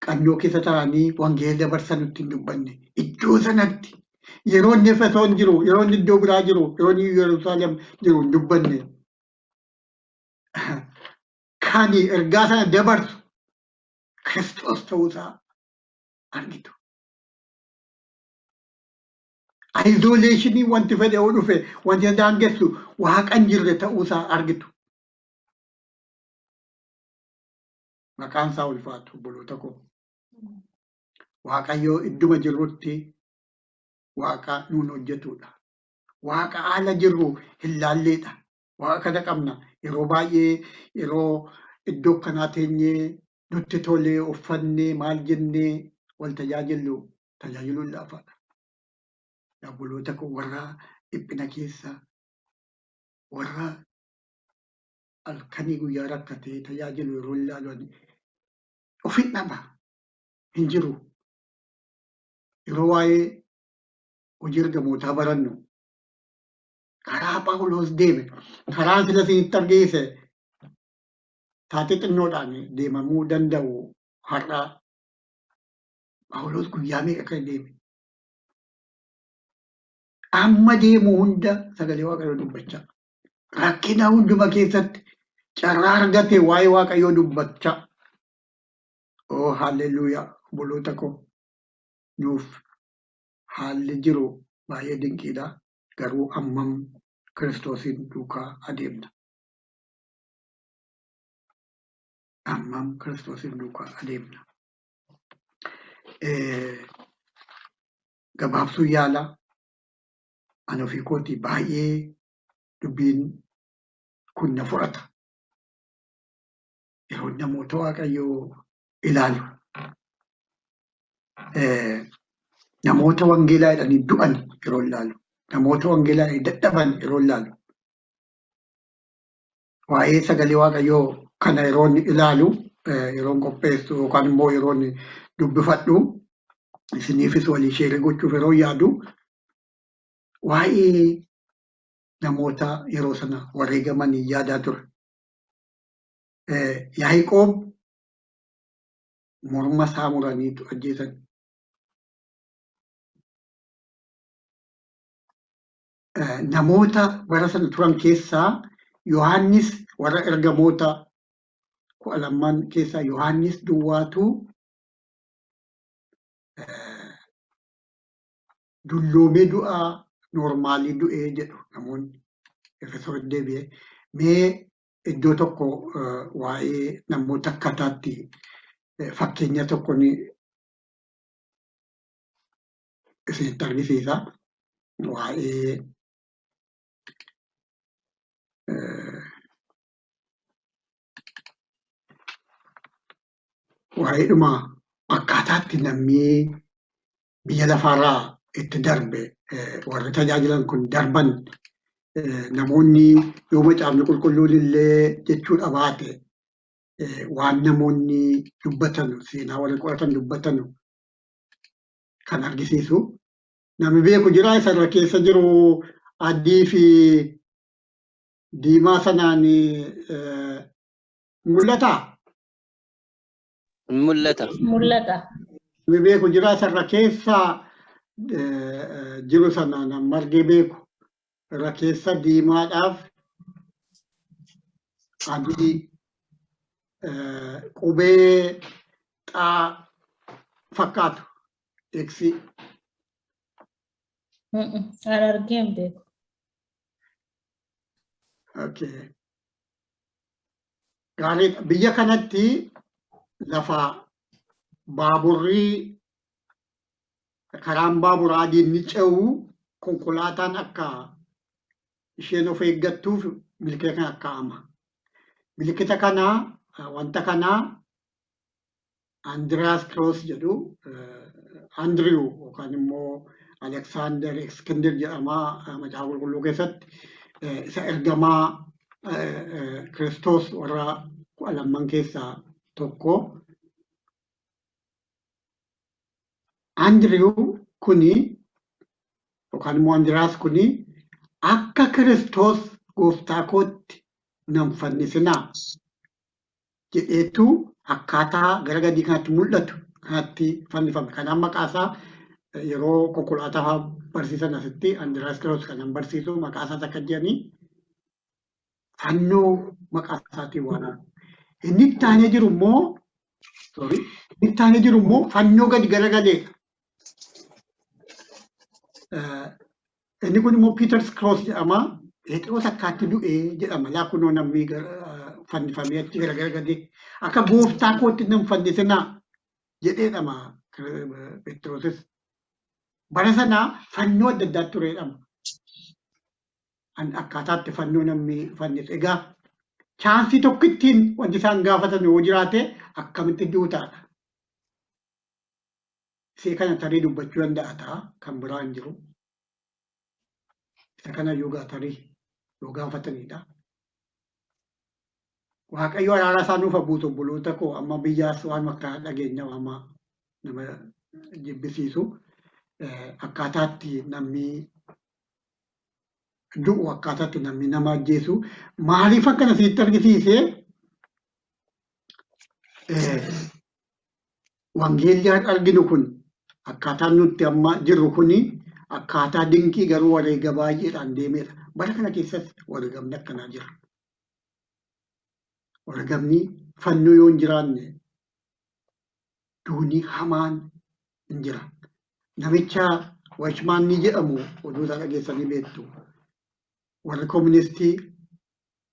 qanyoo keessa taa'anii wangeela dabarsan nutti hin dubbanne. Iddoo sanatti yeroo inni Efesoon jiru, yeroo inni iddoo biraa jiru, yeroo inni Yerusaalem jiru hin dubbanne. Kan ergaa sana dabarsu Kiristoos ta'uusaa argitu. Isolatiinii wanti fedhe yoo dhufe wanti daangessu Waaqa hin jirre ta'uusaa argitu. Maqaan isaa ulfaatu obboloota koo. Waaqayyoo idduma jirrutti Waaqa nuun hojjetudha. Waaqa haala jirru hin laalleedha. Waaqa kana qabna. Yeroo baay'ee yeroo iddoo kanaa teenyee nutti tolee uffannee maal jennee wal tajaajiluun laafaadha. Obboloota koo warra dhiphina keessa warra halkanii guyyaa rakkatee tajaajilu yeroo ilaalan ofin dhaba hin jiru. Yeroo waa'ee hojii ergamootaa barannu karaa Phaawulos deeme karaan sila isinitti argeesse taatee xinnoodhaan deemamuu danda'u har'a Phaawulos guyyaa meeqa kan deeme. Amma deemu hunda sagalee Waaqayyoo dubbachaa. Rakkina hunduma keessatti carraa argate waa'ee Waaqayyoo dubbachaa. Oh haalleluuyaa obboloota koo nuuf haalli jiru baay'ee dinqiidha. Garuu ammam Kiristoosiin duukaa adeemna. hammam Kiristoosin duukaa adeemna. Gabaabsuu yaala ani ofii kootii baay'ee dubbiin kun na fudhata. Yeroo namoota Waaqayyoo ilaalu namoota wangeelaa jedhanii du'an yeroo ilaalu, namoota wangeelaa dadhaban yeroo ilaalu, waa'ee sagalee Waaqayyoo kana yeroo inni ilaalu, yeroon qopheessu yookaan immoo yeroo inni dubbifadhu, isiniifis walii sheerii gochuuf yeroo yaadu, waa'ee namoota yeroo sana wareegamanii yaadaa ture. Yaaqoob morma isaa muraniitu ajjeesan. Namoota bara sana turan keessaa Yohaannis warra ergamoota 12 keessaa Yohaannis duwwaatu dulloomee du'aa noormaalii du'ee jedhu namoonni Efesoon deebi'ee. Mee iddoo tokko waa'ee namoota akkataatti fakkeenya tokko ni isinitti argisiisa. Waa'ee waa'eedhuma akkaataatti namni biyya lafaarraa itti darbe warri tajaajilan kun darban namoonni yoo macaafni qulqulluun illee jechuudha baate waan namoonni dubbatan seenaa warri qoratan dubbatan kan argisiisu. Namni beeku jira isarra keessa jiru adii fi diimaa sanaan mul'ata. Mul'ata. Namni beeku jira isarra keessa jiru sanaan margee beeku. Irra keessa diimaadhaaf adii qubee xaa fakkaatu eegsii. Argeen beeku. Gaariidha. Biyya kanatti lafa baaburri karaan baaburaa adiin ni ce'u konkolaataan akka isheen of eeggattuuf milkee kana kaa'ama. Milkita kanaa wanta kanaa Andiriyaas Kiroos jedhu Andiriyu yookaan immoo Aleksaandar Iskindir jedhamaa macaafa qulqulluu keessatti isa ergamaa Kiristoos warra 12 keessaa tokko. Andiriyu kuni yookaan immoo Andiriyaas kuni akka Kiristoos gooftaa kootti nan fannisinaa jedheetu akkaataa gara gadii kanatti mul'atu kanatti fannifame. Kanaan maqaasaa yeroo konkolaataa barsiisan asitti Andiriyaas Kiroos kanan barsiisu maqaasaas akka jedhanii fannoo maqaasaatiin waamamu. Inni itti aanee jiru immoo fannoo gadi garagaleedha. Inni kun immoo Piiters Kiroos jedhama. Phexros akkaatti du'ee jedhama. Laakunoo namni fannifamee achi garagalagee akka gooftaa kootti nan fannisinaa jedheedhama Phexrosis. Bara sanaa fannoo adda addaatti tureedhama. Akkaataatti fannoo namni fannisu. Egaa chaansii tokkittiin wanti isaan gaafatan yoo jiraate akkamitti duutaadha. Isee kana tarii dubbachuu danda'a ta'a kan biraa hin jiru. Isa kana yoo gaafatanidha. Waaqayyo araara isaa nuuf habuutu obboloota koo amma biyyaas waan akka dhageenya waama nama jibbisiisu akkaataatti namni du'u akkaataatti namni nama ajjeesu maaliif akkana sitti argisiise wangeellaan arginu kun akkaataan nutti amma jirru kuni akkaataa dinqii garuu wareega baay'eedhaan deemedha. Bara kana keessatti wareegamni akkanaa jira. Wareegamni fannoo yoo hin jiraanne duunii hamaan hin jira. Namicha Washmaanii jedhamu oduu isaa dhageessanii beektu. Warri kooministii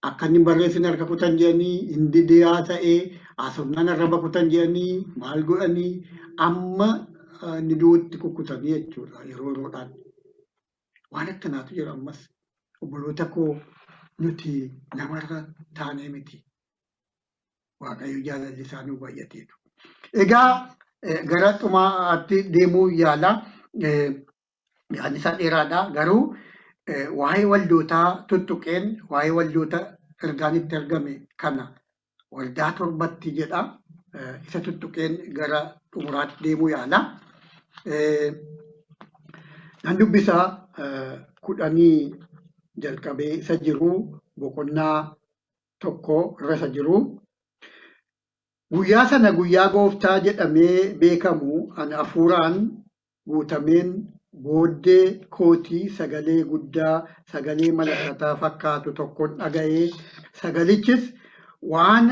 akka inni barreessin harka kutan jedhanii hindi diyaa ta'ee asumnaan arraba kutan jedhanii maal godhanii amma ni duutti kukkutanii jechuudha yeroo yeroodhaan. Waan akkanaatu jira ammas obboloota koo nuti namarra taanee miti. Waaqayyo jaalalli isaanii baay'ateetu. Egaa gara xumaatti deemuu yaala. Yaadni isaa dheeraadha. Garuu waa'ee waldootaa tuttuqeen waa'ee waldoota ergaan itti argame kana waldaa torbatti jedha. Isa tuttuqeen gara xumuraatti deemuu yaala. Nan dubbisaa 10 jalqabee isa jiru boqonnaa 1 irra isa jiru. Guyyaa sana guyyaa gooftaa jedhamee beekamu ani hafuuraan guutameen booddee kootii sagalee guddaa sagalee malakataa fakkaatu tokkoon dhaga'ee sagalichis waan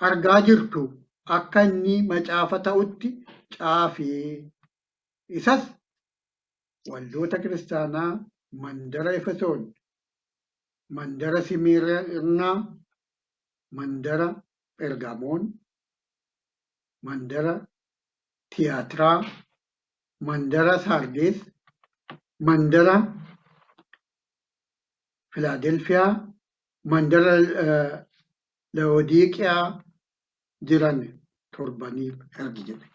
argaa jirtu akka inni macaafa ta'utti caafee isas waldoota kiristaanaa mandara Efesoon, mandara Simirnaa, mandara Phergamoon, mandara Tiyaatiraa, mandara Sardees, mandara Filaadelfiyaa, mandara Laodiiqiyaa jiran torbaniif ergi jedhe.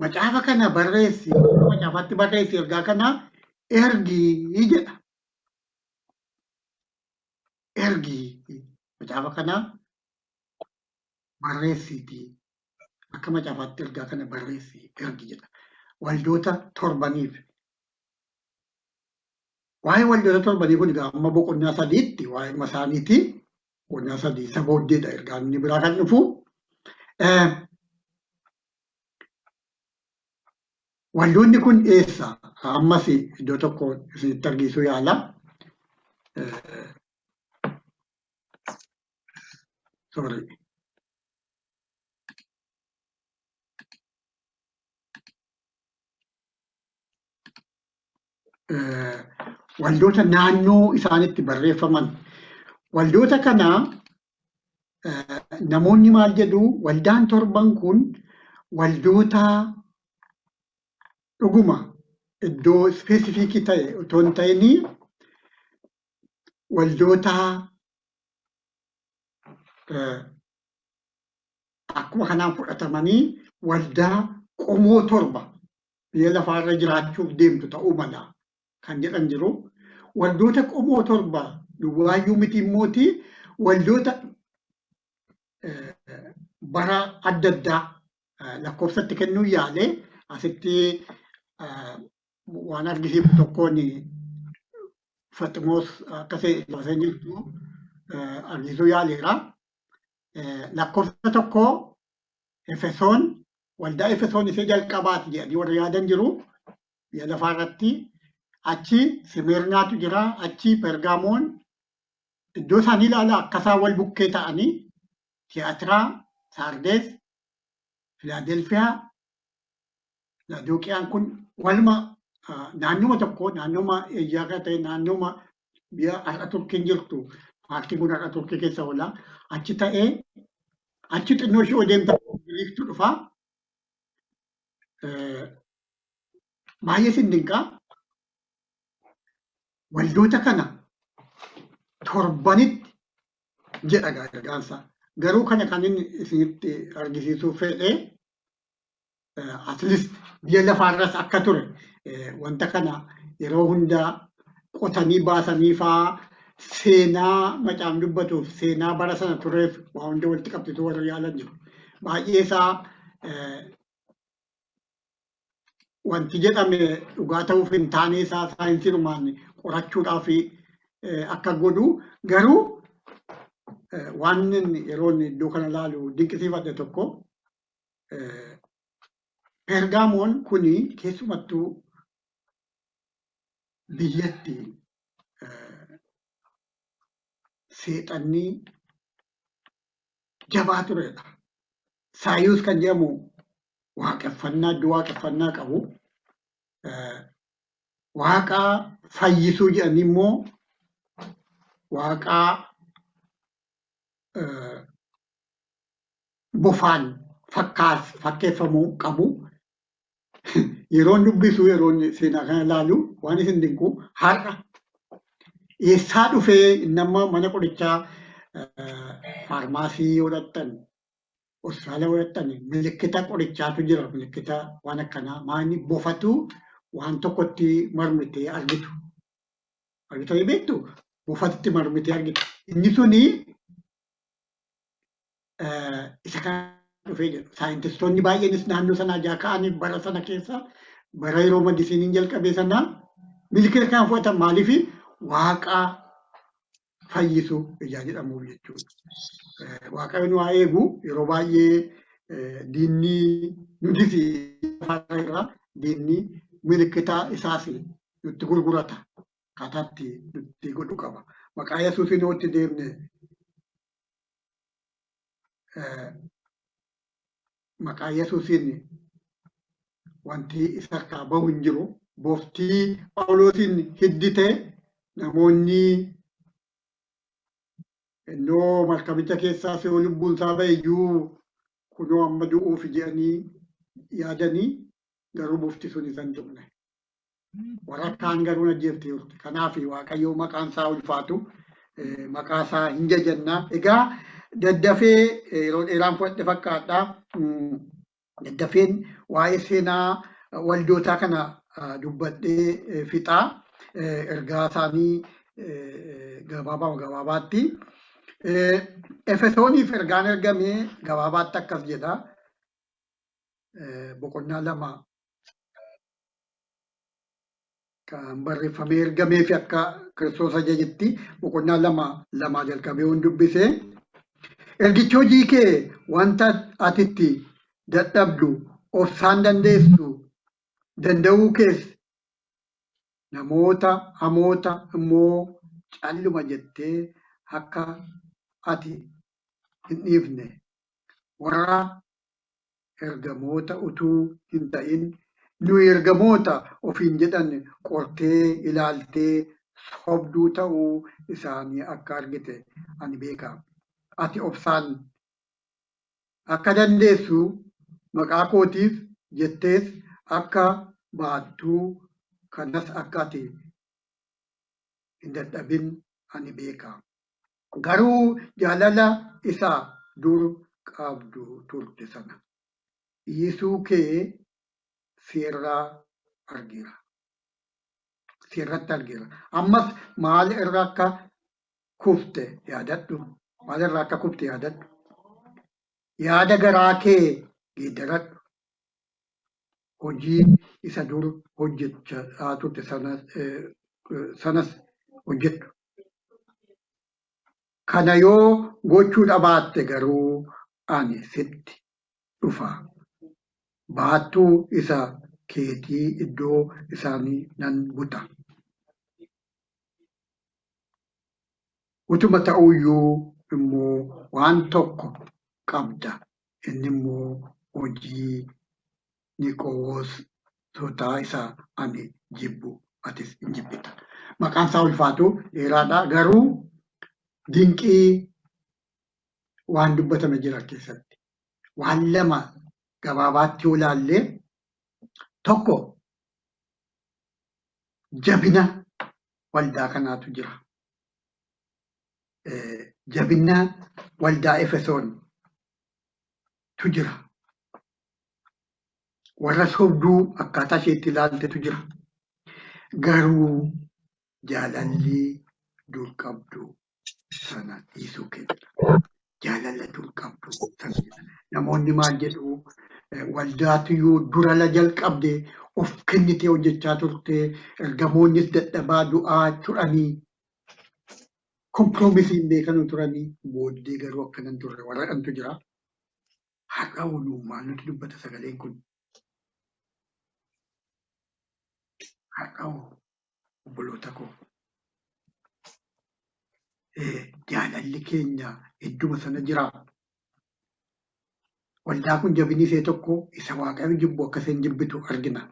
Macaafa kana barreessi, macaafaatti barreessi ergaa kana ergii jedha. Ergii macaafa kana barreessiiti. Akka macaafaatti ergaa kana barreessi ergi jedha. Waldoota torbaniif. Waa'ee waldoota torbanii kun amma boqonnaa 3tti waa'ee isaaniiti. Boqonnaa 3 isa booddeedha ergaan inni biraa kan dhufu. Waldoonni kun eessa? Ammas iddoo tokko isinitti argisiisuu yaala. Sorry. Waldoota naannoo isaanitti barreeffaman. Waldoota kana namoonni maal jedhu waldaan torban kun waldoota dhuguma iddoo ispeesifiikii ta'e otoo hin ta'in waldoota akkuma kanaan fudhatamanii waldaa qomoo torba biyya lafaarra jiraachuuf deemtu ta'uu mala kan jedhan jiru. Waldoota qomoo torba duwwaayyuu miti immooti waldoota bara adda addaa lakkoofsatti kennuu yaale asitti waan argisiisu tokkoon Faximoos akkasii lafasee jirtu argisuu yaaleera. Lakkoofsa tokko Efesoon waldaa Efesoon ishee jalqabaati jedhanii warra yaadan jiru biyya lafaarratti. Achi Simirnaatu jira, achi Phergamoon iddoo isaanii ilaala akkasaa wal bukkee ta'anii Tiyaatiraa, Sardees, Filaadelfiyaa, Laodiiqiyaan kun waluma naannuma tokko naannuma Eeyyaa ta'e naannuma biyya har'a Turkiin jirtu paartiin kun har'a Turkii keessa oola. Achi ta'ee achi xinnoo ishee deemta Giriiktu dhufa. Baay'ee sindinqaa. Waldoota kana torbanitti jedha gargaarsa. Garuu kana kan inni isinitti argisiisuuf fedhe at least biyya lafaarras akka ture wanta kana yeroo hundaa qotanii baasanii fa'aa seenaa macaan dubbatuuf seenaa bara sana tureef waa hunda walitti qabsiisuu warra yaalan jiru. Baay'ee isaa wanti jedhame dhugaa ta'uuf hin taane isaa saayinsiinumaan qorachuudhaaf akka godhu garuu waan yeroo iddoo kana ilaalu dinqisiifadhe tokko Phergamoon kuni keessumattuu biyyatti seexanni jabaa turedha. Saayuus kan jedhamu waaqeffannaa iddoo waaqeffannaa qabu. Waaqa fayyisuu jedhanii immoo waaqa bofaan fakkeeffamuu qabu. Yeroon dubbisu yeroon seenaa kana ilaalu waan isin dinqu har'a eessaa dhufee nama mana qorichaa faarmaasii godhattan hospitaala godhattan milikkita qorichaatu jira milikkita waan akkanaa maanni bofatu waan tokkotti marmitee argitu. Argitanii beektu bofatti marmitee argitu. Inni suni isa kana dhufee jira. Saayintistoonni baay'eenis naannoo sanaa jaa ka'anii bara sana keessa bara yeroo medisiiniin jalqabee sanaa milikkita kana fudhatan maaliif waaqa fayyisu ijaa jedhamuuf jechuudha. Waaqayyoon waa eegu yeroo baay'ee diinni nutis irraa diinni milikkita isaas nutti gurgurata. Kataatti nutti godhu qaba. Maqaa Yesuusiin itti deemne maqaa Yesuusiin wanti isa harkaa bahu hin jiru. Booftii Phaawulosiin hiddite namoonni innoo markabicha keessaa fe'uu lubbuun isaa ba'e iyyuu kunoo amma du'uuf jedhanii yaadanii garuu booftii sun isa hin tuqne. Warra kaan garuu ajjeeftee turte. Kanaaf Waaqayyoo maqaan isaa ulfaatu maqaa isaa hin jajannaa. Egaa daddafee yeroo dheeraan fudhadhe fakkaata. Daddafeen waa'ee seenaa waldootaa kana dubbadhee fixaa. Ergaa isaanii gabaabaatti. Efesooniif ergaan ergame gabaabaatti akkas jedha. Boqonnaa 2 kan barreeffamee ergamee fi akka Kiristoos ajajetti boqonnaa 2 jalqabee waan dubbise. Ergichi hojii kee wanta atitti dadhabdu obsaan dandeessu danda'uu kees namoota hamoota immoo calluma jettee akka ati hin dhiifne warra ergamoota utuu hin ta'in nuyi ergamoota ofiin jedhan qortee ilaaltee sobduu ta'uu isaanii akka argite ani beeka. Ati obsaan akka dandeessu maqaa kootiif jettees akka baattuu kanas akka ati hin dadhabin ani beeka. Garuu jaalala isaa dur qabdu turte sana dhiisuu kee sirratti argeera. Ammas maal irraa akka kufte yaadadhu. Maal irraa akka kufte yaadadhu. Yaada garaa kee geeddaradhu. Hojii isa dur hojjechaa turte sanas hojjedhu. Kana yoo gochuu dhabaatte garuu ani sitti dhufa. Baattuu isa keetii iddoo isaanii nan buta. Utuma ta'uyyuu immoo waan tokko qabda. Inni immoo hojii Niqoosota isa ani jibbu atis hin jibbita. Maqaan isaa ulfaatu dheeraadha. Garuu dinqii waan dubbatame jira keessatti. Waan lama gabaabaatti yoo ilaalle tokko jabina waldaa kanaatu jira. Jabina waldaa Efesoontu jira. Warra sobduu akkaataa isheetti ilaaltetu jira. Garuu jaalalli dur qabdu sana dhiisuu keenya. Jaalala dur qabdu sana. Namoonni maal jedhu waldaatiyyuu dura jalqabde of kennitee hojjechaa turte ergamoonnis dadhabaa du'aa turanii kompiroomisiin beekanu turanii booddee garuu akkanan turre warra dhantu jira. Har'a walumaa nuti dubbata sagaleen kun. Har'a obboloota koo. Jaalalli keenya idduma sana jira. Waldaa kun jabinni ishee tokko isa Waaqayyo jibbu akka isheen jibbitu argina.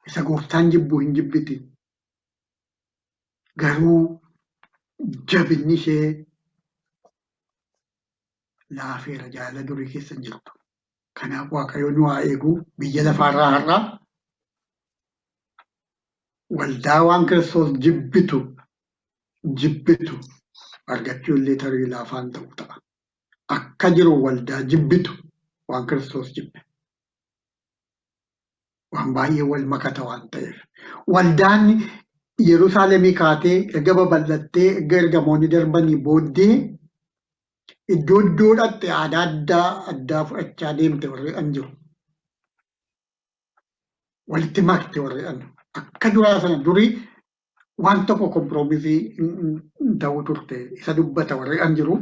Isa gooftaan jibbu hin jibbiti. Garuu jabinni ishee laafeera jaalala durii keessa hin jirtu. Kanaaf Waaqayyo nu haa eegu biyya lafaarraa har'a waldaa waan Kiristoos jibbitu argachuu illee tarii laafaan ta'u ta'a. Akka jiru waldaa jibbitu waan Kiristoos jibbe. Waan baay'ee wal makata waan ta'eef. Waldaan Yerusaalemii kaatee erga babal'attee erga ergamoonni darbanii booddee iddoo iddoodhaatti aadaa addaa fudhachaa deemte warri an jiru. Walitti makte warri an. Akka duraa sana durii waan tokko komproomisii hin ta'u turte isa dubbata warri an jiru.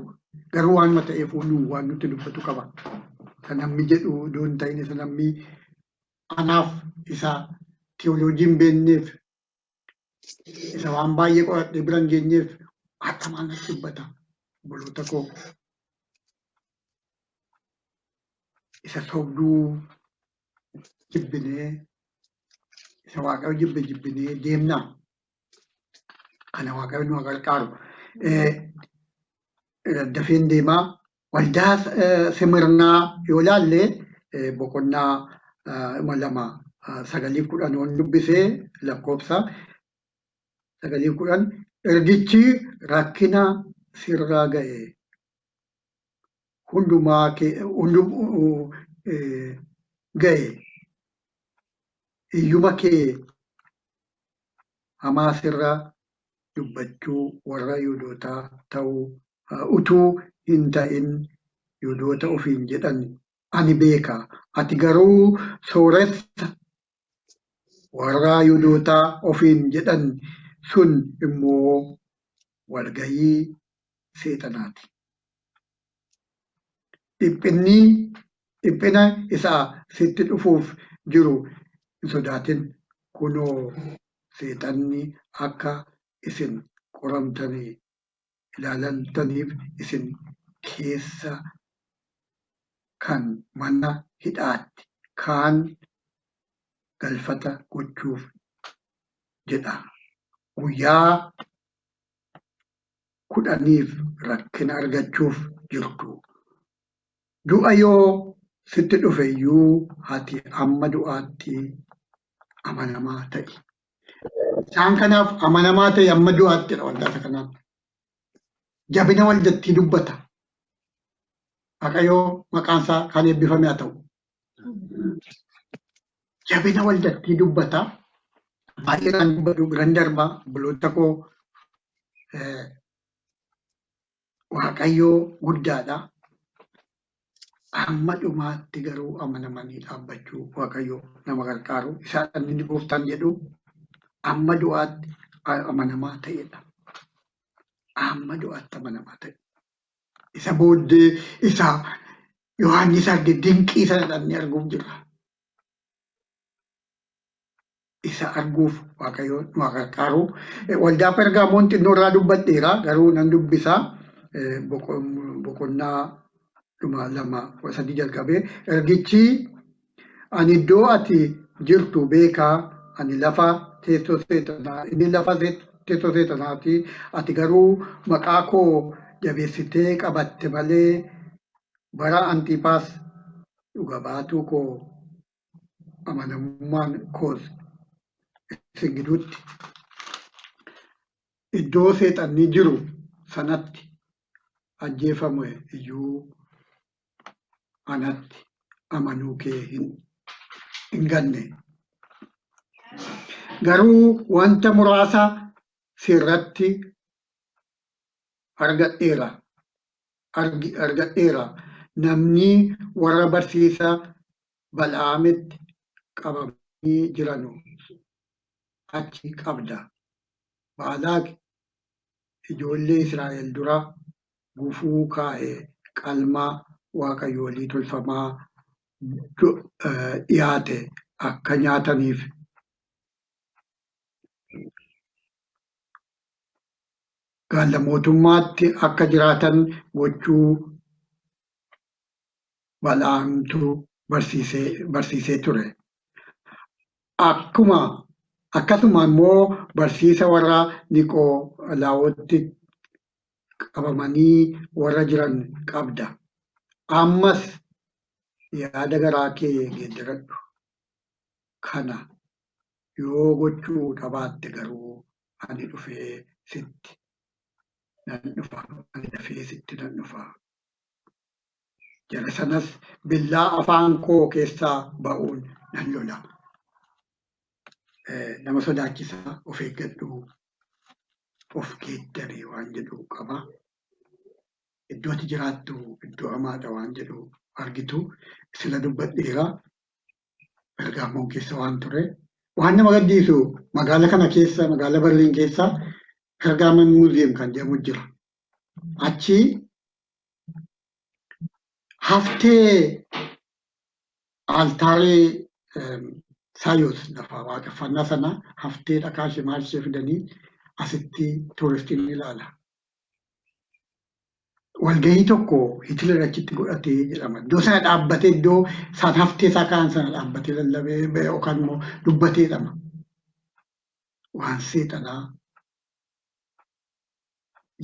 Garuu waan ta'eef waan nuti dubbatu qaba. Kan namni jedhu iddoo hin ta'in isa namni anaaf isa teoloojii beekneef isa waan baay'ee qoradhee bira hin geenyeef akka maal natti dubbata. Obboloota koo isa sobduu jibbinee isa Waaqayyo jibbinee deemna. Kana Waaqayyo nu gargaaru. Dafeen deemaa waldaa Simirnaa yoo ilaalle boqonnaa 2:9 dubbisee lakkoofsa 9:10 ergichi rakkina sirraa ga'e hundumaa ga'e iyyuma kee hamaa sirra dubbachuu warra Yihuudootaa ta'uu utuu hin ta'in Yihuudoota ofiin jedhan ani beeka. Ati garuu sooressa warra Yihuudootaa ofiin jedhan sun immoo walgayii seexanaati. Dhiphina isaa sitti dhufuuf jiru hin sodaatin. Kunoo seexanni akka isin qoramtanii ilaalantaniif isin keessa kan mana hidhaatti kaan galfata gochuuf jedha. Guyyaa 10 rakkina argachuuf jirtu. Du'a yoo sitti dhufe iyyuu ati amma du'aatti amanamaa ta'i. Isaan kanaaf amanamaa ta'e amma du'aattidha waldaa kanaaf. Jabina waldattii dubbata. Waaqayyo maqaan isaa kan eebbifame haa ta'u. Jabina waldattii dubbata. Baay'inaan dubbatu biran darba obboloota koo Waaqayyo guddaadha. Amma dhumaatti garuu amanamanii dhaabbachuu Waaqayyo nama gargaaru. Isaan inni gooftaan jedhu amma du'aatti amanamaa ta'edha. Amma du'aatti amanamaa ta'e. Isa booddee isa Yohaannis arge dinqii sana inni arguuf jira. Isa arguuf Waaqayyo nu gargaaru. Waldaa Pergaamoon xinnoo irraa dubbadheera garuu nan dubbisa. Boqonnaa 2-3 jalqabee ergichi ani iddoo ati jirtu beekaa ani lafa teessoo seexanaati ati garuu maqaa koo jabeessitee qabatte malee bara Antiipaas dhuga baatuu koo amanamummaan koos isin gidduutti iddoo seexanni jiru sanatti ajjeefame iyyuu anatti amanuu kee hin ganne. Garuu wanta muraasa sirratti argadheera. Namni warra barsiisa Bala'aamitti qabamanii jiranu achi qabda. Baalaaq ijoollee Israa'el dura gufuu kaa'ee qalmaa waaqayyoolii tolfamaa dhiyaate akka nyaataniif gaala mootummaatti akka jiraatan gochuu Bala'aamtu barsiisee ture. Akkasuma immoo barsiisa warra Niqoolaawootti qabamanii warra jiran qabda. ammas yaada garaa kee geeddaradhu. Kana yoo gochuu dhabaatte garuu ani dhufee sitti nan dhufa. Ani dafee sitti nan dhufa. Jara sanas billaa afaan koo keessaa ba'uun nan lola. Nama sodaachisaa of eeggadhu. Of geeddarii waan jedhu qaba. Iddoo ati jiraattu iddoo hamaadha waan jedhu argitu. Sila dubbadheera. Bergaamoon keessa waan ture. Waan nama gaddiisu magaala kana keessa, magaala Berliin keessa Pergaamoon muuziyeem kan jedhamu jira. Achi haftee altaarii Saayos lafa waaqeffannaa sana haftee dhakaa ishee maal ishee fidanii asitti tuuristiin ilaala. Walgahii tokko Hitler achitti godhatee jedhama. Iddoo sana dhaabbatee iddoo isaan haftee isaa kaan sana dhaabbatee lallabee yookaan immoo dubbatee jedhama. Waan seexanaa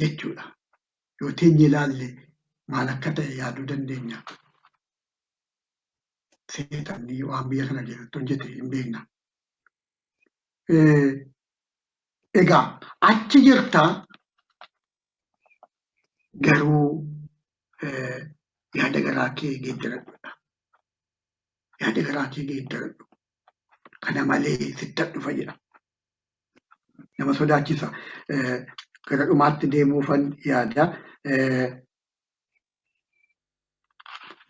jechuudha. Yoo teenye ilaalle maal akka ta'e yaaduu dandeenya. Seexanni waan biyya kana keessatti hojjete hin beekna. Egaa achi jirta garuu yaada garaa kee geeddaradhudha. Yaada garaa kee geeddaradhu. Kana malee sitti dhufa jedha. Nama sodaachisa. Gara dhumaatti deemuufan yaada.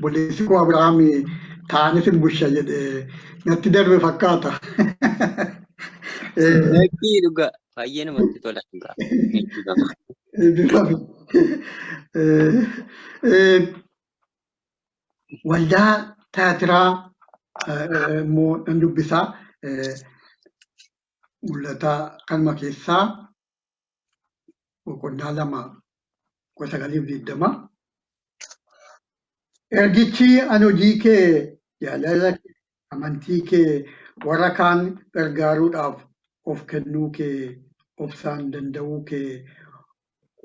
Boleessi koo Abiraam taa'anii sin busha jedhee natti darbe fakkaata. Lakkii dhugaa baay'ee namatti tola. Waldaa Tiyaatiraa immoo nan dubbisaa. Mul'ata kanuma keessaa boqonnaa 2:9. Ergichi ani hojii kee jaalala amantii kee warra kaan gargaaruudhaaf of kennuu kee obsaan danda'uu kee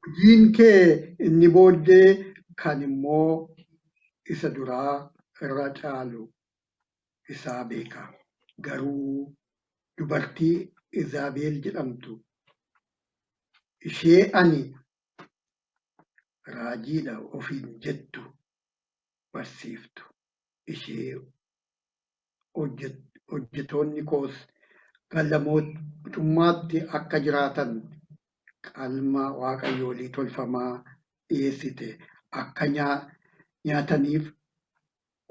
hojiin kee inni booddee kan immoo isa duraa irra caalu isaa beeka. Garuu dubartii Izaabeel jedhamtu ishee ani raajiidha ofiin jettu barsiiftu. Ishee hojjetoonni koos mootummaatti akka jiraatan qalma waaqayyoolii tolfamaa dhiyeessite akka nyaataniif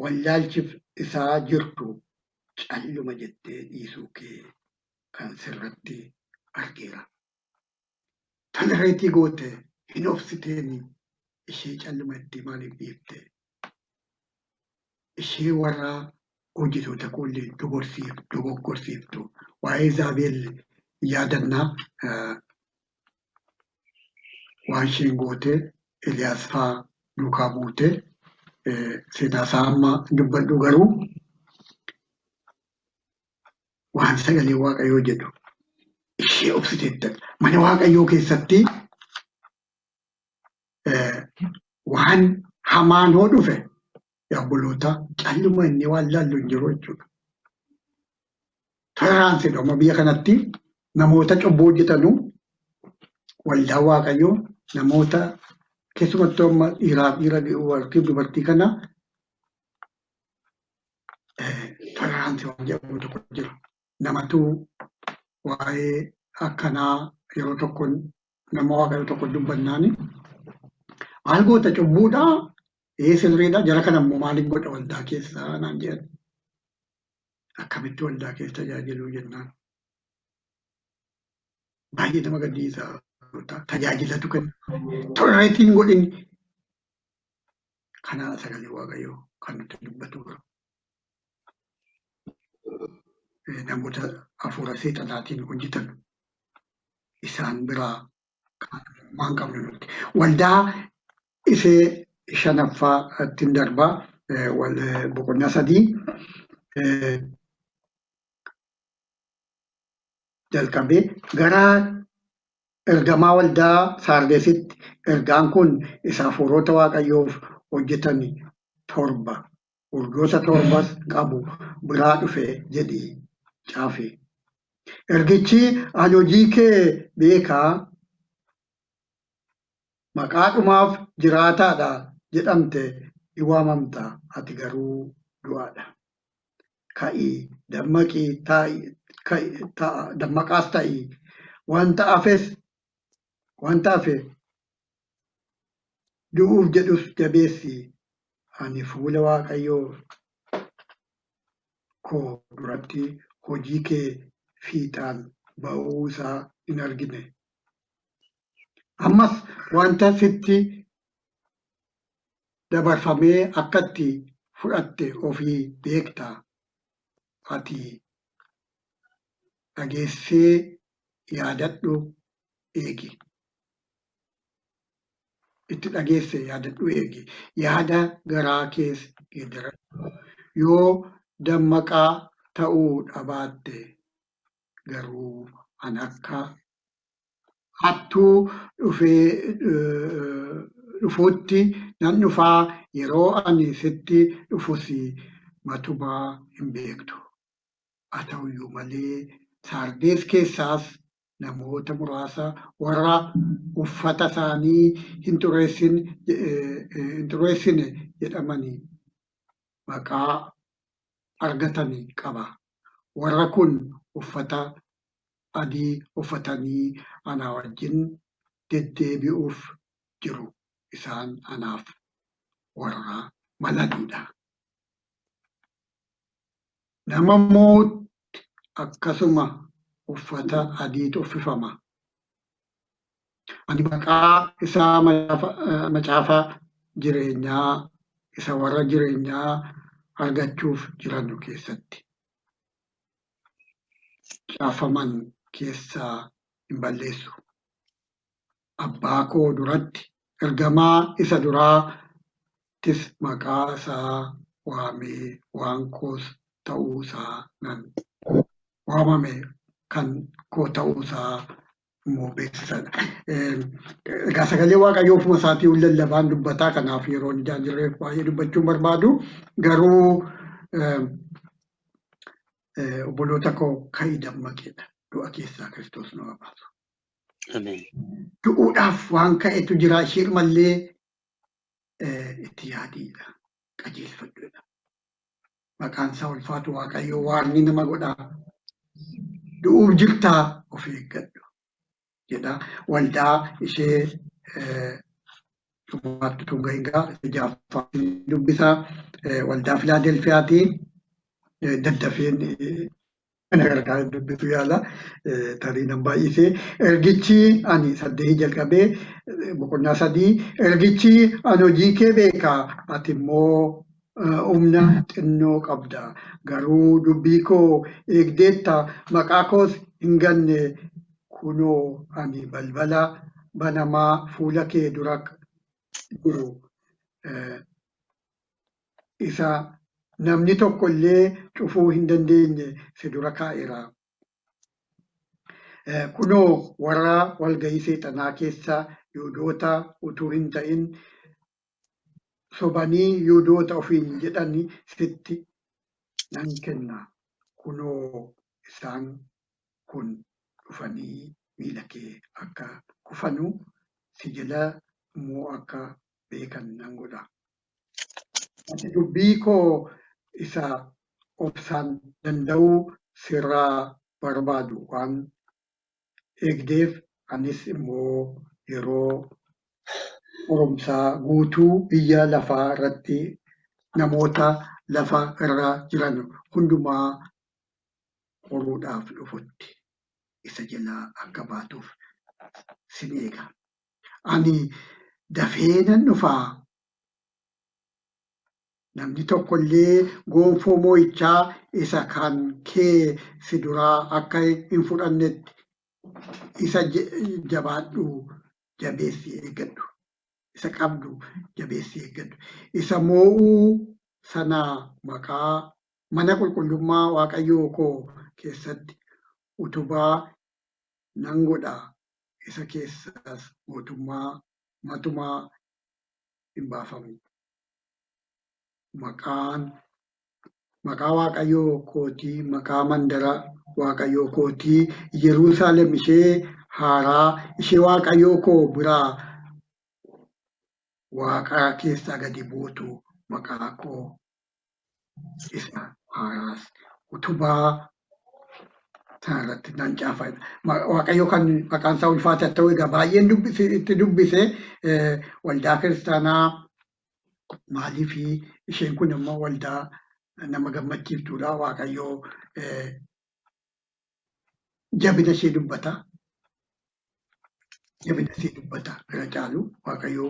wallaalchiif isaa jirtu calluma jettee dhiisuu kee kan sirratti argeera. Tana goote hin obsiteeni ishee calluma itti maaliif dhiifte? Ishee warra hojjetoota koollee dogoggorsiiftu. Waa'ee Izaabeel yaadannaa waan isheen goote Eliyaas fa'aa duukaa buute seenaa isaa amma dubbadhu garuu waan sagalee waaqayyoo jedhu ishee obsiteetta. Mana waaqayyoo keessatti waan hamaan hoo dhufe obboloota calluma inni waan laallu hin jiru jechuudha. Toleraansiidha amma biyya kanatti namoota cubbuu hojjetanuu waldaa waaqayyoo namoota keessumattuu amma dhiiraaf dhiira dubartii kana toleraansii waan jedhamu tokko jira. Namatu waa'ee akkanaa yeroo tokko nama waaqayyoo tokko dubbannaani maal goota cubbuudhaa sirriidha jara kana immoo maaliif godha waldaa keessaa naan jedhan. Akkamitti waldaa keessa tajaajiluu jennaan. Baay'ee nama gaddisiisa. Tajaajilatu kenna. Tolereetiin godhin. Kana sagalee waaqayyoo kan nuti dubbatu. Namoota hafuura seexanaatiin hojjetan isaan biraa waan qabnu nuti. Waldaa ishee shanaffaa ittiin darbaa boqonnaa 3 jalqabee gara ergamaa waldaa Saardeesitti ergaan kun isa hafuurota waaqayyoof hojjetan torba urgoota torbas qabu biraa dhufe jedhii caafe. Ergichi ani hojii kee beekaa maqaadhumaaf jiraataadha jedhamte ni waamamta ati garuu du'aadha. Ka'ii dammaqii dammaqaas ta'ii wanta hafe du'uuf jedhus jabeessi ani fuula Waaqayyoo koo duratti hojii kee fiixaan ba'uu isaa hin argine. Ammas wanta sitti dabarfamee akkatti fudhatte ofii beektaa. Ati dhageessee yaadadhu eegi. Itti dhageesse yaadadhu eegi. Yaada garaa kees geeddaradhu. Yoo dammaqaa ta'uu dhabaatte garuu an akka hattuu dhufuutti nan dhufaa yeroo ani sitti dhufus matumaa hin beektu. Haa ta'uyyuu malee Saardees keessaas namoota muraasa warra uffata isaanii hin xureessine jedhamanii maqaa argatanii qaba. Warra kun uffata adii uffatanii anaa wajjin deddeebi'uuf jiru. Isaan anaaf warra malanidha. Nama mootti akkasuma uffata adiitu uffifama. Ani maqaa isaa macaafa jireenyaa isa warra jireenyaa argachuuf jiran keessatti caafaman keessaa hin balleessu. Abbaa koo duratti ergamaa isa duraattis maqaa isaa waamee waan koos ta'uusaa nan waamame kan koo ta'uusaa immoo beeksisadha. Egaa sagalee Waaqayyoo ofuma isaatii lallabaan dubbataa kanaaf yeroo ijaan jirreef baay'ee dubbachuun barbaadu garuu obboloota koo ka'ii dammaqeedha. Du'a keessaa Kiristoos nu baasu. Du'uudhaaf waan ka'etu jira ishee mallee itti yaadiidha. Qajeelfadhuudha. Maqaan isaa ulfaatu Waaqayyoo waarni nama godhaa. Du'uuf jirtaa of eeggadhu jedha. Waldaa ishee dhumaatti tungahingaa jaaffaa dubbisaa waldaa Filaadelfiyaatiin daddafeen kana gargaara dubbisu yaala tarii nan baay'isee ergichi ani 8 jalqabee boqonnaa 3 ergichi ani hojii kee beekaa ati immoo humna xinnoo qabda garuu dubbii koo eegdeetta maqaa koos hin ganne kunoo ani balbala banamaa fuula kee dura jiru isa namni tokko illee cufuu hin dandeenye si dura kaa'eera. Kunoo warra walgahii seexanaa keessa Yihuudoota utuu hin ta'in sobanii Yihuudoota ofiin jedhanii sitti nan kenna. Kunoo isaan kun dhufanii miila kee akka kufanu si jala immoo akka beekan nan godha. Ati dubbii koo isa obsaan danda'uu sirraa barbaadu waan eegdeef anis immoo yeroo qorumsaa guutuu biyya lafaa irratti namoota lafa irra jiran hundumaa qoruudhaaf dhufutti isa jalaa akka baatuuf sin eega. Ani dafee nan dhufaa. Namni tokko illee gonfoo moo'ichaa isa kan kee si duraa akka hin fudhannetti isa jabaadhu jabeessi eeggadhu. Isa qabdu jabeessi eeggadhu. Isa moo'uu sana maqaa mana qulqullummaa Waaqayyoo koo keessatti utubaa nan godha. Isa keessaas mootummaa matumaa hin baafamu. maqaa waaqayyoo kootii, maqaa mandara waaqayyoo kootii, Yerusaalem ishee haaraa, ishee waaqayyoo koo biraa waaqaa keessaa gadi buutu, maqaa koo isa haaraas utubaa sanarratti nan caafadha. Waaqayyo kan maqaan isaa ulfaate ta'uu egaa baay'een itti dubbise waldaa kiristaanaa maaliif isheen kun immoo waldaa nama gammachiiftuudha. Waaqayyo jabina ishee dubbata. Jabina ishee dubbata gara caalu waaqayyo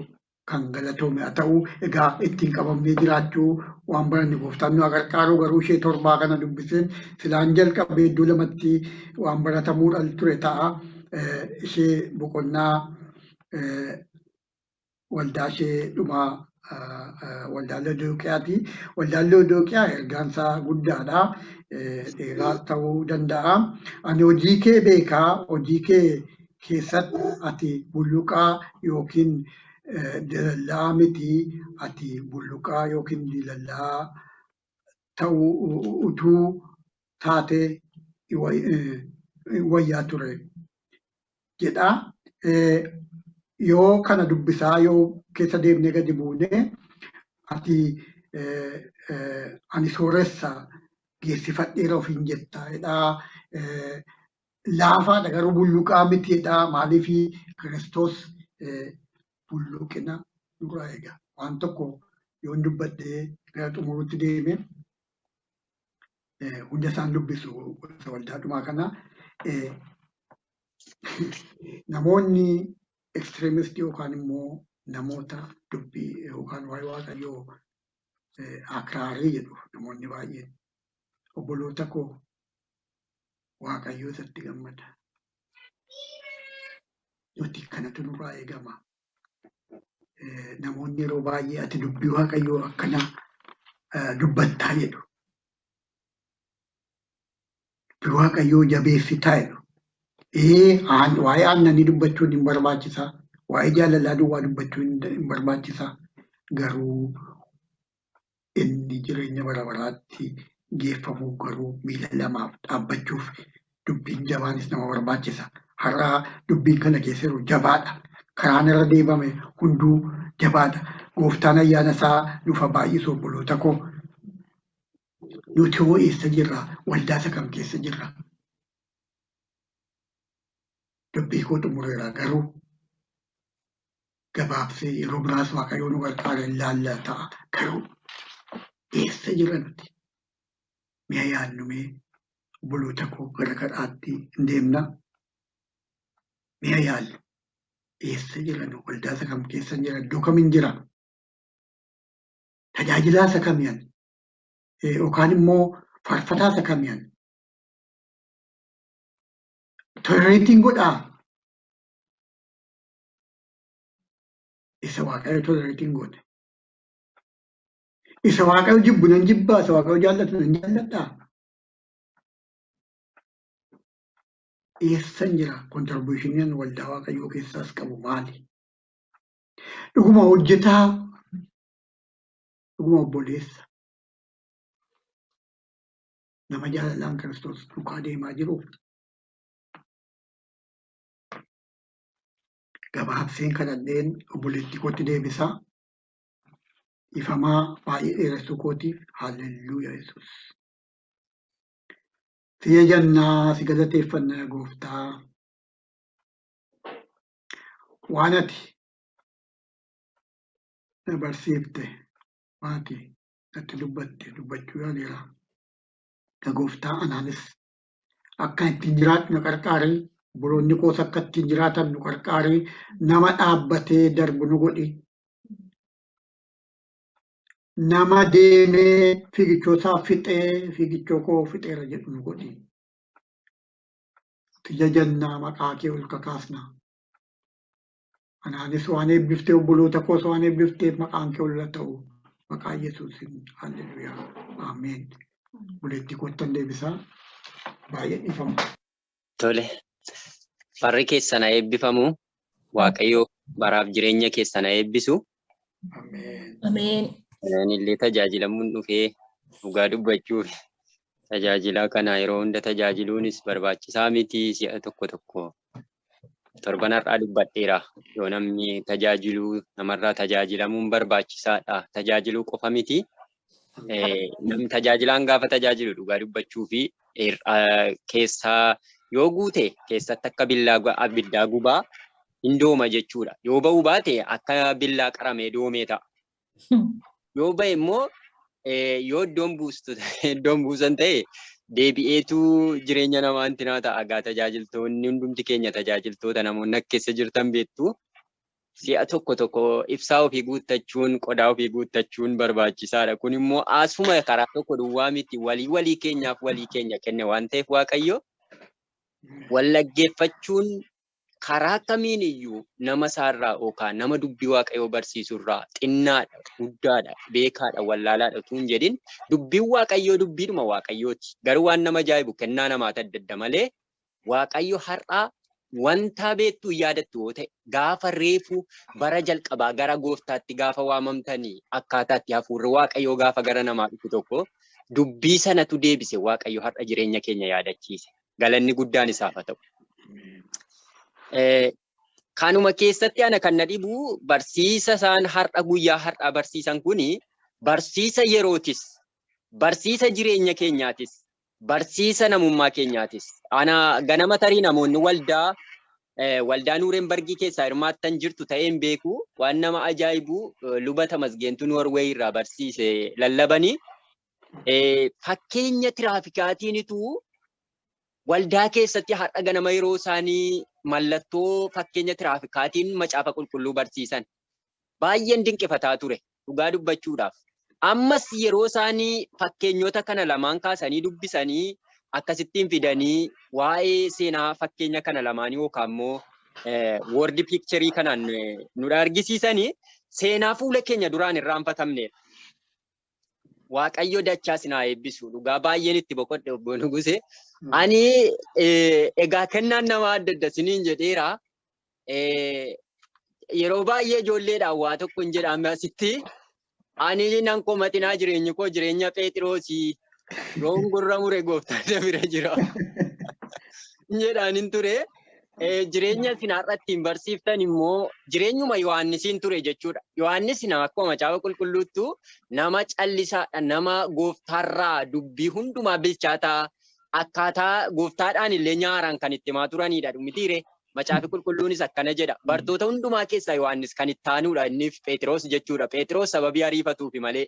kan galatoome haa ta'u egaa ittiin qabamnee jiraachuu waan baranne gooftaan nu gargaaru garuu ishee torbaa kana dubbiseen silaan jalqabee iddoo lamatti waan baratamuudha ture ta'a. Ishee boqonnaa waldaa ishee dhumaa waldaa Lodooqiyaati. Waldaan Lodooqiyaa ergaansaa guddaadha. Dheeraa ta'uu danda'a. Ani hojii kee beekaa, hojii kee keessatti ati bulluqaa yookiin dilallaa miti, ati bulluqaa yookiin dilallaa ta'uu utuu taate wayyaa ture jedha. Yoo kana dubbisaa yoo keessa deemnee gadi buunee ati ani sooressa geessifadheera ofiin jetta jedha. Laafaadha garuu bulluqaa miti jedha. Maaliif Kiristoos bulluqina nurraa eega. Waan tokko yoon dubbadhee gara xumuruutti deeme hunda isaan dubbisu waldaa dhumaa kana. Namoonni ekstreemistii yookaan immoo namoota dubbii yookaan waa'ee waaqayyoo akraarii jedhu namoonni baay'een. Obboloota koo waaqayyoo isatti gammada. Nuti kanatu nurraa eegama. Namoonni yeroo baay'ee ati dubbii waaqayyoo akkana dubbattaa jedhu. Dubbii waaqayyoo jabeessitaa jedhu. Waa'ee aannanii dubbachuun hin barbaachisaa. Waa'ee jaalalaa duwwaa dubbachuun hin barbaachisaa. Garuu inni jireenya bara baraatti geeffamuuf garuu miila lamaaf dhaabbachuuf dubbiin jabaanis nama barbaachisa. Har'a dubbiin kana keessa jiru jabaadha. Karaan irra deemame hunduu jabaadha. Gooftaan ayyaana isaa nuuf baay'isu obboloota koo. Nuti hoo eessa jirra? Waldaa isa kam keessa jirra? Dubbii koo xumureera garuu gabaabsee yeroo biraas waaqayyoo nu gargaara ilaalla ta'a. Garuu eessa jira nuti? Mi'a yaadnumee obboloota koo gara kadhaatti hin deemna. Mi'a yaallu eessa jira nu? Waldaa isa kam keessa jira? Iddoo kamiin jira? Tajaajilaa isa kamiin? Yookaan immoo faarfataa isa kamiin? Tolereetiin godhaa. Isa waaqayyo tolereetiin godhe. Isa waaqayyo jibbu nan jibbaa, isa waaqayyo jaallatu nan jaalladhaa. Eessan jira kontribuushiniin waldaa waaqayyoo keessaas qabu maali? Dhuguma hojjetaa, dhuguma obboleessa. Nama jaalalaan Kiristoos duukaa deemaa jiru. Gabaabseen kadhadheen obboleettii kootti deebisaa. Ifamaa baay'ee dheeressuu kootiif haalleluuyaa Yesuus. Siya jannaa si galateeffannaa gooftaa. Waan ati na barsiifte, waan ati natti dubbatte dubbachuu yaaleera. Gooftaa anaanis akka ittiin jiraatu na gargaarii. Obboloonni koos akka ittiin jiraatan nu gargaarii. Nama dhaabbatee darbu nu godhi. Nama deemee fiigichoosaa fixee fiigichoo koo fixeera jedhu nu godhi. Siya jannaa maqaa kee ol kakaasna. Anaanis waan eebbiftee obboloota koos waan eebbifteef maqaan kee ol ta'u maqaa Yesuusiin halleluuyaa. Ameen. Obboleettii koottan deebisaa. Baay'ee dhiifama. Tole. Barri keessan haa eebbifamu. Waaqayyo baraaf jireenya keessan haa eebbisu. Ameen. Ameen. Anillee tajaajilamuun dhufee dhugaa dubbachuuf tajaajila kana yeroo hunda tajaajiluunis barbaachisaa miti si'a tokko tokko. Torban har'aa dubbadheera. Yoo namni tajaajiluu namarraa tajaajilamuun barbaachisaadha. Tajaajiluu qofa miti. Namni tajaajilaan gaafa tajaajilu dhugaa dubbachuu fi keessaa yoo guute keessatti akka abiddaa gubaa hin dooma jechuudha. Yoo ba'uu baate akka billaa qaramee doomee ta'a. Yoo ba'e immoo yoo iddoon buusan ta'e deebi'eetu jireenya namaa intinaa ta'a. Egaa tajaajiltoonni hundumti keenya tajaajiltoota namoonni akka keessa jirtan beektu. Si'a tokko ibsaa ofii guuttachuun qodaa ofii guuttachuun barbaachisaadha. Kun immoo asuma karaa tokko duwwaa miti walii keenyaaf walii keenya kenne waan ta'eef Waaqayyo wallaggeeffachuun karaa kamiin iyyuu nama isaarraa yookaan nama dubbii Waaqayyoo barsiisurraa xinnaadha, guddaadha, beekaadha, wallaalaadha utuu hin jedhin dubbiin Waaqayyoo dubbiidhuma Waaqayyooti. Garuu waan nama ajaa'ibu kennaa namaatti adda adda malee Waaqayyo har'aa wanta beektu yaadattu yoo ta'e gaafa reefu bara jalqabaa gara gooftaatti gaafa waamamtanii akkaataatti hafuurri Waaqayyoo gaafa gara namaa dhufu tokko dubbii sanatu deebise Waaqayyo har'a jireenya keenya yaadachiise. Galanni guddaan isaaf haa ta'u. Kanuma keessatti ana kan na dhibu barsiisa isaan har'a guyyaa har'aa barsiisan kuni barsiisa yerootis, barsiisa jireenya keenyaatis, barsiisa namummaa keenyaatis. Ana ganama tarii namoonni waldaa Nuurembergii keessaa hirmaattan jirtu ta'een beeku waan nama ajaa'ibu luba Tamasgeentuu Noorweey irraa barsiise lallabanii fakkeenya tiraafikaatiinitu waldaa keessatti har'a ganama yeroo isaanii mallattoo fakkeenya tiraafikaatiin macaafa qulqulluu barsiisan baay'een dinqifataa ture dhugaa dubbachuudhaaf. Ammas yeroo isaanii fakkeenyota kana lamaan kaasanii dubbisanii akkasittiin fidanii waa'ee seenaa fakkeenya kana lamaanii yookaan immoo woordi piikcharii kanaan nu argisiisanii seenaa fuula keenya duraan irraanfatamneedha. Waaqayyo dachaa sinaa eebbisu dhugaa baay'een itti boqodhe obbo Nugusee. Ani egaa kennaan nama adda adda siniin jedheera. Yeroo baay'ee ijoolleedhaan waa tokko hin jedhame asitti. Ani nan komatinaa jireenyi koo jireenya Phexroosii yoon gurra mure gooftaan bira jira. Jedhaan hin ture. Jireenya isin har'a ittiin barsiiftan immoo jireenyuma Yohaannisiin ture jechuudha. Yohaannis nama akkuma macaafa qulqulluuttu nama callisaadha, nama gooftaarraa dubbii hundumaa bilchaataa akkaataa gooftaadhaan illee nyaaraan kan itti himaa turanidha. Dhumitiire macaafi qulqulluunis akkana jedha. Bartoota hundumaa keessaa Yohaannis kan itti aanuudha inni Phexros jechuudha. Phexros sababii ariifatuufi malee.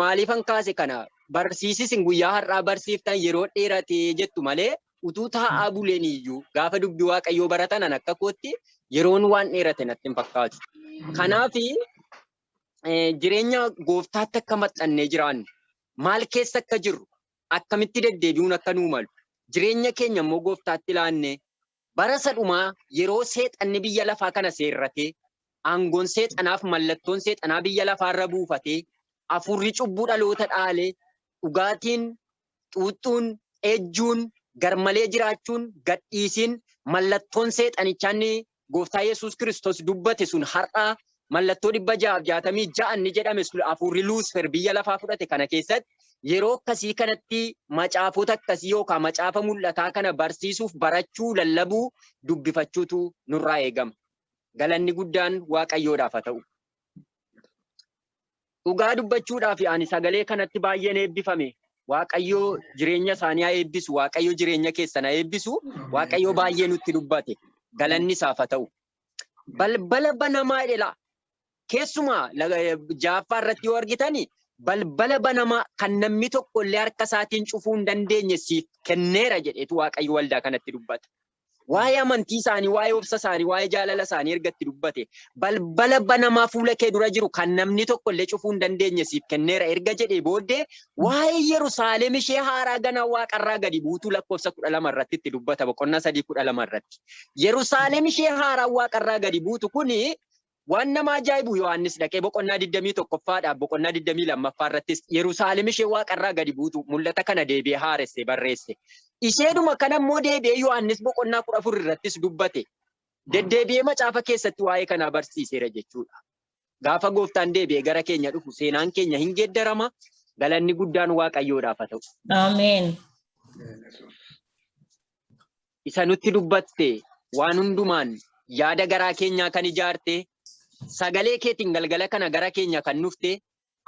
Maaliifan kaase kana barsiisisin guyyaa har'aa barsiiftan yeroo dheeratee jettu malee utuu taa'aa buleen iyyuu gaafa dubbii Waaqayyoo baratan akka kootti yeroon waan dheerate natti hin fakkaatu. Kanaaf jireenya gooftaatti akka maxxannee jiraannu maal keessa akka jirru akkamitti deddeebi'uun akka nuu malu jireenya keenya immoo gooftaatti ilaannee bara sadhumaa yeroo seexanni biyya lafaa kana seerratee aangoon seexanaaf mallattoon seexanaa biyya lafaarra buufatee hafuurri cubbuu dhaloota dhaalee dhugaatiin xuuxxuun ejjuun garmalee jiraachuun gadhiisiin mallattoon seexanichaan gooftaa Yesuus Kiristoos dubbate sun har'aa mallattoo 666 ni jedhame hafuurri Luusfer biyya lafaa fudhate kana keessatti yeroo akkasii kanatti macaafota akkasii yookaan macaafa mul'ataa kana barsiisuuf barachuu lallabuu dubbifachuutu nurraa eegama. Galanni guddaan Waaqayyoodhaaf haa ta'u. Dhugaa dubbachuudhaaf ani sagalee kanatti baay'een eebbifame. Waaqayyo jireenya isaanii haa eebbisu, Waaqayyo jireenya keessan haa eebbisu, Waaqayyo baay'ee nutti dubbate. Galanni isaaf haa ta'u. Balbala banamaa jedha. Keessumaa jaaffaa irratti yoo argitani balbala banamaa kan namni tokko illee harka isaatiin cufuu hin dandeenye siif kenneera jedheetu Waaqayyo waldaa kanatti dubbata. Waa'ee amantii isaanii, waa'ee obsa isaanii, waa'ee jaalala isaanii ergatti dubbate. Balbala banamaa fuula kee dura jiru kan namni tokko illee cufuu hin dandeenye siif kenneera erga jedhee booddee waa'ee Yerusaalem ishee haaraa ganaa waaqarraa gadi buutuu lakkoofsa 12 irratti itti dubbata boqonnaa 3:12 irratti. Yerusaalem ishee haaraa waaqarraa gadi buutu kuni waan nama ajaa'ibu Yohaannis dhaqee boqonnaa 21ffaadhaaf boqonnaa 22ffaa irrattis Yerusaalem ishee waaqarraa gadi buutu mul'ata kana deebi'ee haaresse barreesse. Isheeduma kana immoo deebi'ee Yohaannis boqonnaa 14 irrattis dubbate. Deddeebi'ee macaafa keessatti waa'ee kanaa barsiiseera jechuudha. Gaafa gooftaan deebi'ee gara keenya dhufu seenaan keenya hin geeddarama. Galanni guddaan Waaqayyoodhaaf haa ta'u. Ameen. Isa nutti dubbatte waan hundumaan yaada garaa keenyaa kan ijaarte sagalee keetiin galgala kana gara keenya kan dhufte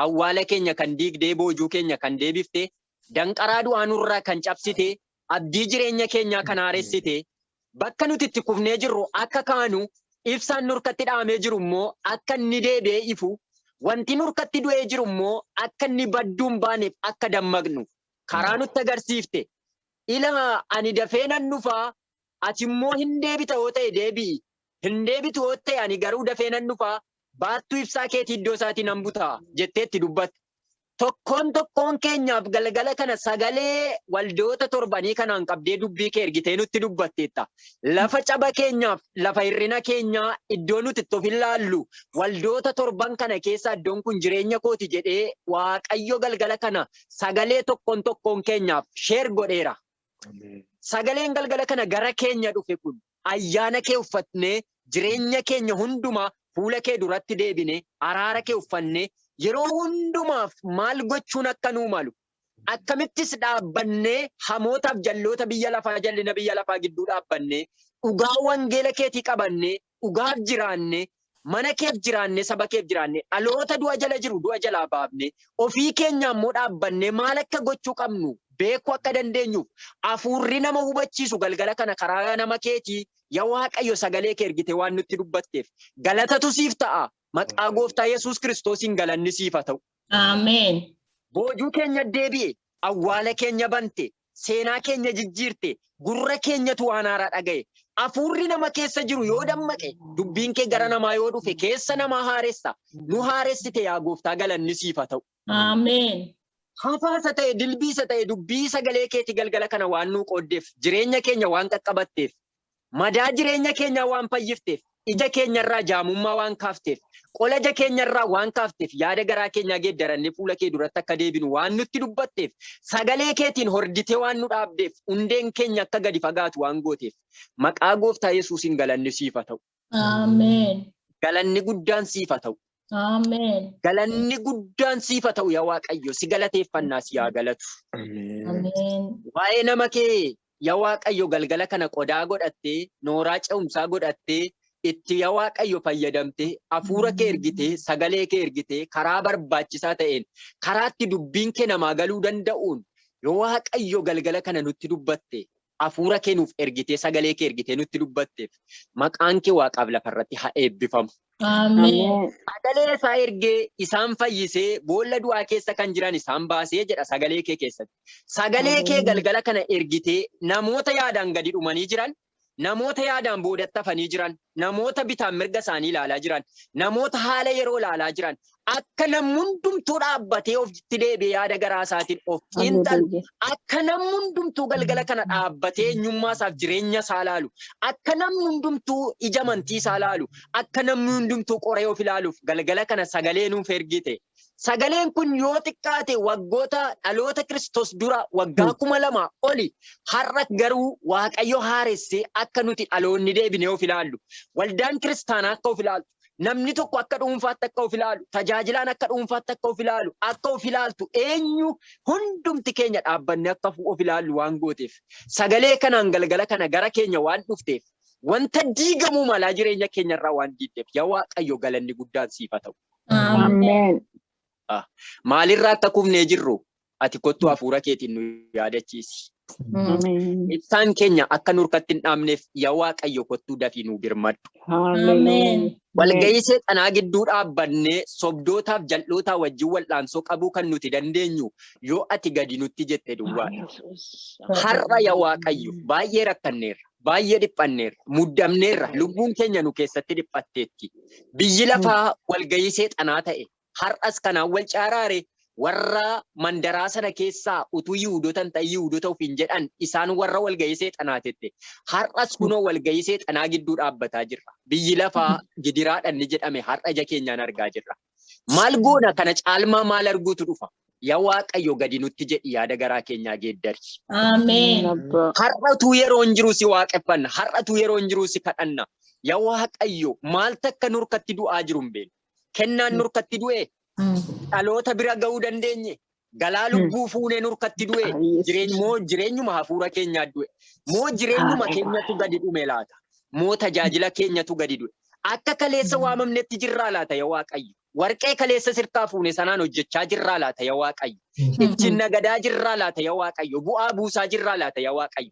awwaala keenya kan diigdee boojuu keenya kan deebifte danqaraa du'aa nurraa kan cabsite abdii jireenya keenyaa kan haaressite bakka nuti itti kufnee jirru akka kaanu ibsaan nurkatti dhaamee jiru immoo akka inni deebi'ee ifu wanti nurkatti du'ee jiru immoo akka inni badduun baaneef akka dammaqnu karaa nutti agarsiifte. Ila ani dafee nan dhufaa ati immoo hin deebita yoo ta'e deebi'i. Hin deebitu yoo ta'e ani garuu dafee nan dhufaa baattuu ibsaa keetii iddoo isaatii nan butaa jetteetti dubbatte. Tokkoon keenyaaf galgala kana sagalee waldoota torbanii kanaan qabdee dubbii kee ergitee nutti dubbatteetta. Lafa caba keenyaaf lafa hirrina keenyaa iddoo nuti itti of ilaallu waldoota torban kana keessa iddoon kun jireenya kooti jedhee Waaqayyo galgala kana sagalee tokkoon keenyaaf sheer godheera. Sagaleen galgala kana gara keenya dhufe kun ayyaana kee uffatnee jireenya keenya hundumaa fuula kee duratti deebine araara kee uffannee yeroo hundumaaf maal gochuun akka nuu malu akkamittis dhaabbannee hamootaaf jalloota biyya lafaa jallina biyya lafaa gidduu dhaabbannee dhugaa wangeela keetii qabannee dhugaaf jiraannee mana keef jiraannee saba keef jiraannee dhaloota du'a jala jiru du'a jalaa baafnee ofii keenya immoo dhaabbannee maal akka gochuu qabnu beekuu akka dandeenyuuf hafuurri nama hubachiisu galgala kana karaa nama keetii yaa Waaqayyo sagalee kee ergite waan nutti dubbatteef galatatu siif ta'a. Maqaa gooftaa Yesuus Kiristoosiin galanni siif haa ta'u. Ameen. Boojuu keenya deebi'e, awwaala keenya bante, seenaa keenya jijjiirte, gurra keenyatu waan haaraa dhaga'e. Hafuurri nama keessa jiru yoo dammaqe, dubbiin kee gara namaa yoo dhufe keessa namaa haaressa. Nu haaressite yaa gooftaa galanni siif haa ta'u. Ameen. Hafaasa ta'e, dilbiisa ta'e, dubbii sagalee keetii galgala kana waan nuu qooddeef, jireenya keenya waan qaqqabatteef, madaa jireenya keenyaa waan fayyifteef, ija keenyarraa jaamummaa waan kaafteef, qola ija keenyarraa waan kaafteef, yaada garaa keenyaa geeddarannee fuula kee duratti akka deebinu waan nutti dubbatteef, sagalee keetiin horditee waan nu dhaabdeef, hundeen keenya akka gadi fagaatu waan gooteef, maqaa gooftaa Yesuusiin galanni siif haa ta'u. Ameen. Galanni guddaan siif haa ta'u. Ameen. Galanni guddaan siif haa ta'u yaa Waaqayyo, si galateeffannaa si haa galatu. Ameen. Waa'ee nama kee yaa Waaqayyo galgala kana qodaa godhattee, nooraa ce'umsaa godhattee, itti yaa Waaqayyo fayyadamtee, hafuura kee ergitee, sagalee kee ergitee, karaa barbaachisaa ta'een, karaatti dubbiin kee namaa galuu danda'uun yoo Waaqayyo galgala kana nutti dubbatte, hafuura kee nuuf ergitee, sagalee kee ergitee nutti dubbatteef, maqaan kee Waaqaaf lafarratti haa eebbifamu. Ameen. Sagalee isaa ergee isaan fayyisee boolla du'aa keessa kan jiran isaan baasee jedha sagalee kee keessatti. Sagalee kee galgala kana ergitee namoota yaadaan gadi dhumanii jiran, namoota yaadaan boodatti hafanii jiran, namoota bitaan mirga isaanii ilaalaa jiran, namoota haala yeroo ilaalaa jiran, akka namni hundumtuu dhaabbatee ofitti deebi'ee yaada garaa isaatiin of xiinxalu, akka namni hundumtuu galgala kana dhaabbatee eenyummaa isaaf jireenya isaa ilaalu, akka namni hundumtuu ija amantii isaa ilaalu, akka namni hundumtuu qoree of ilaaluuf galgala kana sagalee nuuf ergite. Sagaleen kun yoo xiqqaate waggoota dhaloota Kiristoos dura waggaa 2000 oli har'a garuu Waaqayyo haaressee akka nuti dhaloonni deebinee of ilaallu. Waldaan kiristaanaa akka of ilaaltu. Namni tokko akka dhuunfaatti akka of ilaalu. Tajaajilaan akka dhuunfaatti akka of ilaalu. Akka of ilaaltu eenyu hundumti keenya dhaabbanne akka of ilaallu waan gooteef. Sagalee kanaan galgala kana gara keenya waan dhufteef. Wanta diigamuu malaa jireenya keenyarraa waan diiddeef. Yaa Waaqayyo galanni guddaan siif haa ta'u. Ameen. Maalirraa akka kufnee jirru ati kottu hafuura keetiin nu yaadachiisi. Ibsaan keenya akka nurkatti hin dhaamneef yaa Waaqayyo kottuu dafii nu birmadhu. Ameen. Walgahii seexanaa gidduu dhaabbannee sobdootaaf jal'ootaa wajjin wal'aansoo qabuu kan nuti dandeenyu yoo ati gadi nutti jette duwwaadha. Har'a yaa Waaqayyo baay'ee rakkanneerra. Baay'ee dhiphanneerra. Muddamneerra. Lubbuun keenya nu keessatti dhiphatteetti. Biyyi lafaa walgahii seexanaa ta'e. Har'as kanaan wal caaraare warra mandaraa sana keessaa utuu Yihuudoota hin ta'in Yihuudoota ofiin jedhan isaan warra walgahii seexanaatette. Har'as kunoo walgahii seexanaa gidduu dhaabbataa jirra. Biyyi lafaa gidiraadhaan ni jedhame har'a ija keenyaan argaa jirra. Maal goona kana caalmaa maal arguutu dhufa? Yaa Waaqayyo gadi nutti jedhi yaada garaa keenyaa geeddari. Ameen. Har'atuu yeroo hin jiru si waaqeffanna. Har'atuu yeroo hin jiru si kadhanna. Yaa Waaqayyo maal takka nurkatti du'aa jiru hin beeknu. kennaan nurkatti du'e dhaloota bira ga'uu dandeenye galaa lubbuu fuunee nurkatti du'e jireenyuma hafuura keenyaa du'e moo jireenyuma keenyatu gadi dhume laata moo tajaajila keenyatu gadi du'e akka kaleessa waamamnetti jirraa laata yaa Waaqayyo warqee kaleessa sirkaa fuune sanaan hojjechaa jirraa laata yaa Waaqayyo ittiin nagadaa jirraa laata yaa Waaqayyo bu'aa buusaa jirraa laata yaa Waaqayyo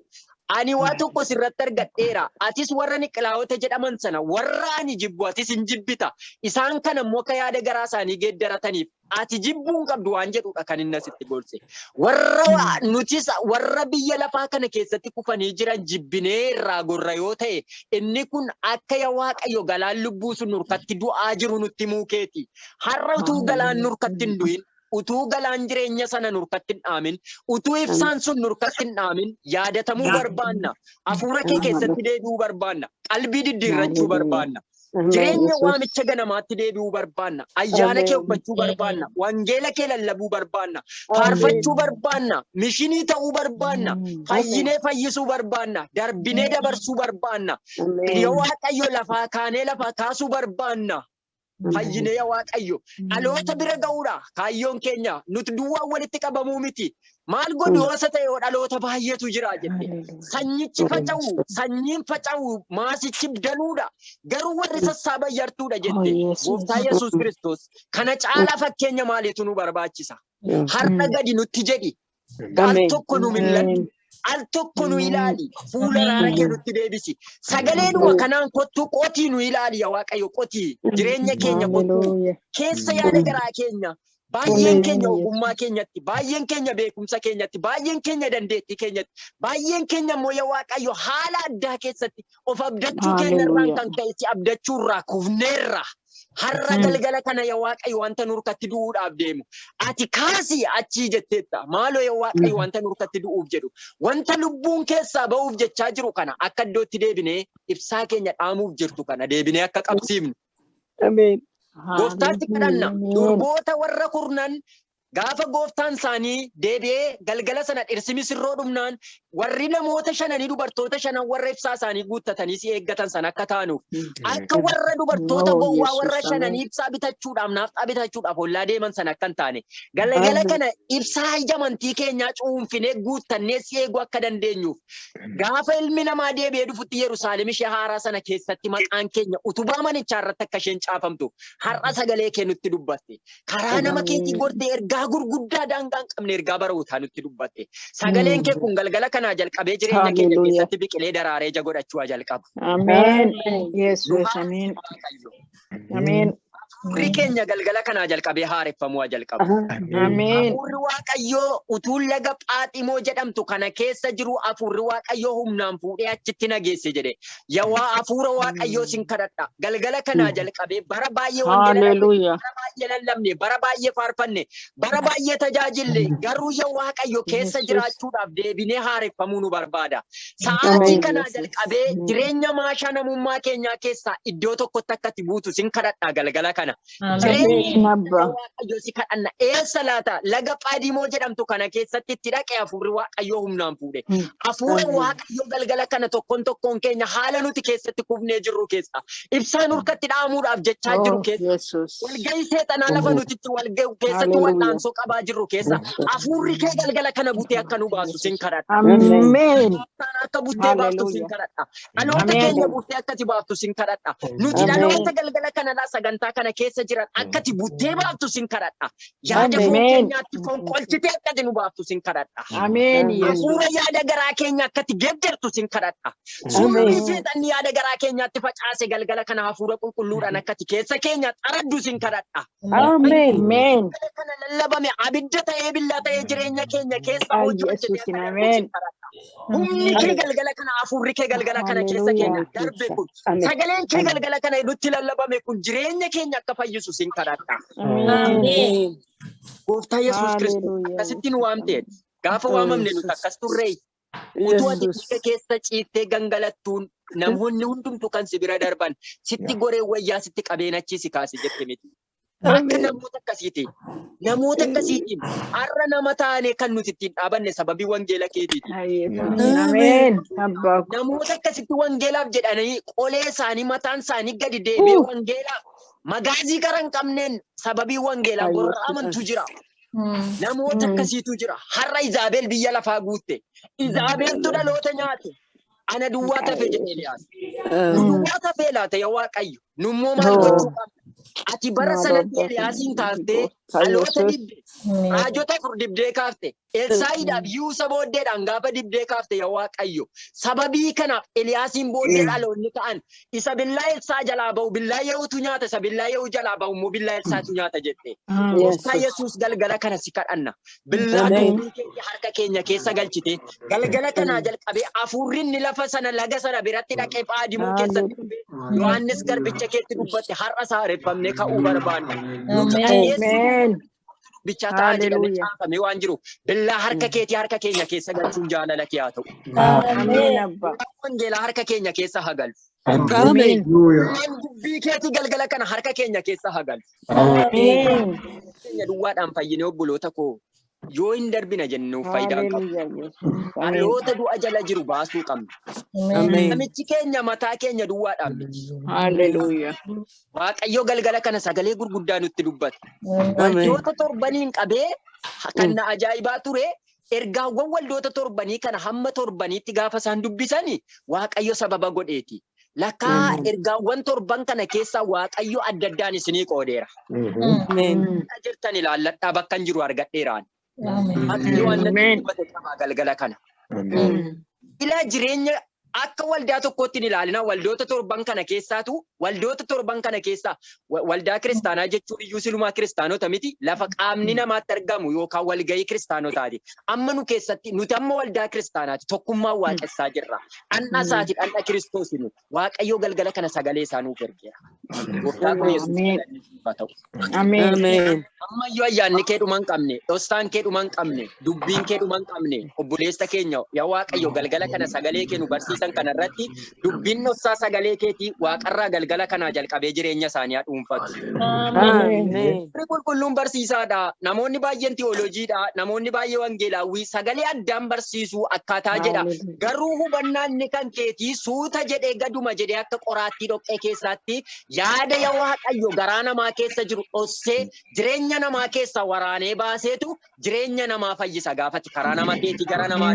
ani waa tokko sirratti argadheera atis warra niqilaawota jedhaman sana warra ani jibbu atis hin jibbita isaan kana immoo akka yaada garaa isaanii geeddarataniif ati jibbuun qabdu waan jedhudha kan inni asitti gorse warra nutis warra biyya lafaa kana keessatti kufanii jiran jibbinee irraa gorra yoo ta'e inni kun akka yaa Waaqayyo galaan lubbuu sun nurkatti du'aa jiru nutti muukeeti har'a utuu galaan nurkatti hin du'in utuu galaan jireenya sana nurkatti hin dhaamin utuu ibsaan sun nurkatti hin dhaamin yaadatamuu barbaanna hafuura kee keessatti deebi'uu barbaanna qalbii diddiirrachuu barbaanna jireenya waamicha ganamaatti deebi'uu barbaanna ayyaana kee uffachuu barbaanna wangeela kee lallabuu barbaanna faarfachuu barbaanna mishinii ta'uu barbaanna fayyinee fayyisuu barbaanna darbinee dabarsuu barbaanna yoo Waaqayyo lafaa kaanee lafaa kaasuu barbaanna fayyinee yaa Waaqayyo dhaloota bira ga'uudha kaayyoon keenya nuti duwwaan walitti qabamuu miti maal godhu hosa ta'e dhaloota baay'eetu jira jette sanyichi faca'u sanyiin faca'u maasichi danuudha garuu warri sassaaban yartuudha jette gooftaa Yesuus Kiristoos kana caalaa fakkeenya maaliitu nu barbaachisa har'a gadi nutti jedhi al tokko nu milladhu al tokko nu ilaali fuula raara kee nutti deebisi sagaleedhuma kanaan kottuu qotii nu ilaali yaa Waaqayyo qotii jireenya keenya kottuu keessa yaada garaa keenya baay'een keenya ogummaa keenyatti baay'een keenya beekumsa keenyatti baay'een keenya dandeettii keenyatti baay'een keenya immoo yaa Waaqayyo haala addaa keessatti of abdachuu keenya irraan kan ka'e si abdachuu irraa kufneerra har'a galgala kana yaa Waaqayyo wanta nurkatti du'uudhaaf deemu ati kaasii achii jetteetta maaloo yaa Waaqayyo wanta nurkatti du'uuf jedhu wanta lubbuun keessaa ba'uuf jechaa jiru kana akka iddootti deebinee ibsaa keenya dhaamuuf jirtu kana deebinee akka qabsiifnu Ameen. gooftaatti kadhanna durboota warra kurnan gaafa gooftaan isaanii deebi'ee galgala sana dhirsi misirroo dhumnaan warri namoota shananii dubartoota shanan warra ibsaa isaanii guuttatanii si eeggatan sana akka taanuuf akka warra dubartoota gowwaa warra shananii ibsaa bitachuudhaaf naafxaa bitachuudhaaf hollaa deeman sana akka hin taane galgala kana ibsaa amantii keenyaa cuunfinee guuttannee si eeguu akka dandeenyuuf gaafa ilmi namaa deebi'ee dhufutti Yerusaalem ishee haaraa sana keessatti maqaan keenya utubaa manichaa irratti akka isheen caafamtu har'a sagalee kee nutti dubbatte karaa nama keetii gortee ergaa gurguddaa daangaan qabne ergaa barootaa nutti dubbatte sagaleen kee kun galgala kanaa jalqabee jireenya keenya keessatti biqilee daraaree ija godhachuu jalqabu. Ameen. Yesuus ameen. Ameen. Hafuurri keenya galgala kanaa jalqabee haareffamuu jalqabu. Ameen. Hafuurri Waaqayyoo utuu laga Phaaximoo jedhamtu kana keessa jiru hafuurri Waaqayyoo humnaan fuudhee achitti nageesse jedhe. Yaa hafuura Waaqayyoo sin kadhadha. Galgala kanaa jalqabee bara baay'ee Hallelujah. bara baay'ee lallabne, bara baay'ee faarfanne, bara baay'ee tajaajille garuu yaa Waaqayyo keessa jiraachuudhaaf deebinee haareffamuu nu barbaada. Sa'aatii kanaa jalqabee jireenya maashaa namummaa keenyaa keessaa iddoo tokkotti akka itti buutu sin kadhadha galgala kana. Waaqayyo si kadhanna eessa laata laga Phaaximoo jedhamtu kana keessatti itti dhaqee hafuurri Waaqayyoo humnaan fuudhe. Hafuura Waaqayyoo galgala kana tokkoon keenya haala nuti keessatti kufnee jirru keessa ibsaan nurkatti dhaamuudhaaf jechaa jiru keessa walgahii seexanaa lafa nuti keessatti wal'aansoo qabaa jirru keessa hafuurri kee galgala kana butee akka nu baasu sin kadhadha. Ameen. Akka buttee baaftu sin kadhadha. Dhaloota keenya buttee akkati baaftu sin kadhadha. Nuti dhaloota galgala kana sagantaa kana keessa jiran akkati buttee baaftu sin kadhadha. Yaada keenyaatti fonqolchitee akkati nu baaftu sin kadhadha. Ameen. Hafuura yaada garaa keenya akkati geeddartu sin kadhadha. Suurri seexanni yaada garaa keenyaatti facaase galgala kana hafuura qulqulluudhaan akkati keessa keenya xaraddu sin kadhadha. Ameen. Kana lallabame abidda ta'ee billaa ta'ee jireenya keenya keessa hojjechuu Ameen. humni kee galgala kana hafuurri kee galgala kana keessa keenya darbe kun sagaleen kee galgala kana nutti lallabame kun jireenya keenya akka fayyisu sin kadhadha. Ameen. Gooftaa Yesuus Kiristoos akkasitti nu waamteet gaafa waamamne nuti akkas turree utuu ati dhiiga keessa ciittee gangalattuun namoonni hundumtu kan si bira darban sitti goree wayyaa sitti qabeenachi si kaase jette miti. Akka namoota akkasiitiin har'a nama taane kan nuti ittiin dhaabanne sababii wangeela keetiiti. Ameen. Namoota akkasitti wangeelaaf jedhanii qolee isaanii mataan isaanii gadi deebi'ee wangeelaaf Magaazii garan qabneen sababii wangeelaa warra amantu jira. Namoota akkasiitu jira. Har'a Izaabel biyya lafaa guutte. Izaabeltu dhaloota nyaate. Ana duwwaa tafe jedhe Eliyaas. Duwwaa tafe laata yaa Waaqayyo. Nummoo maal gochuu qabna? Ati bara sanatti Eliyaasiin taaftee dhaloota dibde. Raajota fur dibdee kaafte. Elsaa'iidhaaf Yuusa booddeedhaan gaafa dibdee kaafte yaa Waaqayyo. Sababii kanaaf Eliyaasiin booddee dhaloonni ta'an isa billaa Elsaa jalaa ba'u billaa Yehuutu nyaata isa billaa Yehuu jalaa ba'u immoo billaa Elsaatu nyaata jette. Gooftaa Yesuus galgala kana si kadhanna. Billaa harka keenya keessa galchite. Galgala kanaa jalqabee hafuurri lafa sana laga sana biratti dhaqee Phaadimuu keessatti dhufe. Yohaannis garbicha keetti dubbatte har'a saareffamnee ka'uu barbaanna. Amen. Bicha ta'a jedhamee caafamee waan jiru billaa harka keetii harka keenya keessa galchuun jaalala kee haa ta'u. Amen abba. Wangeelaa harka keenya keessa haa galchu. Amen. Dubbii keetii galgala kana harka keenya keessa haa galchu. Amen. Keenya duwwaadhaan fayyinee obboloota koo yoo hin darbina jennuuf faayidaan qabu. Dhaloota du'a jala jiru baasuu qabna. Namichi keenya mataa keenya duwwaadhaan miti. Hallelujah. Waaqayyo galgala kana sagalee gurguddaa nutti dubbata. Waldoota torbaniin qabee kan na ajaa'ibaa ture ergaawwan waldoota torbanii kana hamma torbaniitti gaafa isaan dubbisanii Waaqayyo sababa godheeti. Lakkaa ergaawwan torban kana keessaa Waaqayyo adda addaan isinii qoodeera. Jirtan ilaalladhaa bakka hin jiru argadheeraan. Amen. Galgala kana. Ilaa jireenya akka waldaa tokkootti ilaalina waldoota torban kana keessaatu waldoota torban kana keessaa waldaa kiristaanaa jechuun iyyuu silumaa kiristaanota miti lafa qaamni namaatti argamu yookaan walgahii kiristaanotaati. Amma nu keessatti nuti amma waldaa kiristaanaati tokkummaa waaqessaa jirra. Dhandha isaati dhandha kiristoosinu Waaqayyo galgala kana sagalee isaa nuuf ergeera. Amen. Amma yoo ayyaanni kee dhuma hin qabne, dhostaan kee dhuma hin qabne, dubbiin kee dhuma hin qabne, obboleessa keenya yaa Waaqayyo galgala kana sagalee kee nu barsiisan kanarratti dubbiin dhossaa sagalee keetii Waaqarraa galgala kanaa jalqabee jireenya isaanii haa dhuunfatu. Qulqulluun barsiisaadha. Namoonni baay'een teolojiidha. Namoonni baay'ee wangeelaawwii sagalee addaan barsiisuu akkaataa jedha. Garuu hubannaan inni kan keetii suuta jedhee gaduma jedhee akka qoraattii dhoqqee keessaatti yaada yaa Waaqayyo garaa namaa keessa jiru dhossee jireenya namaa keessa waraanee baaseetu jireenya namaa fayyisa gaafatti karaa nama keetii gara namaa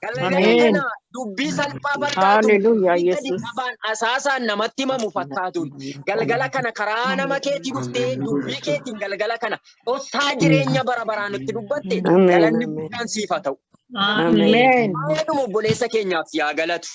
galgala dubbii salphaa fakkaatu qabaan asaasaan namatti himamu fakkaatuun galgala kana karaa nama keetii dhuftee dubbii keetiin galgala kana dhossaa jireenya bara baraan nutti dubbatte galanni guddaan siif haa ta'u. Amen. Waa'eedhuma obboleessa keenyaaf yaa galatu.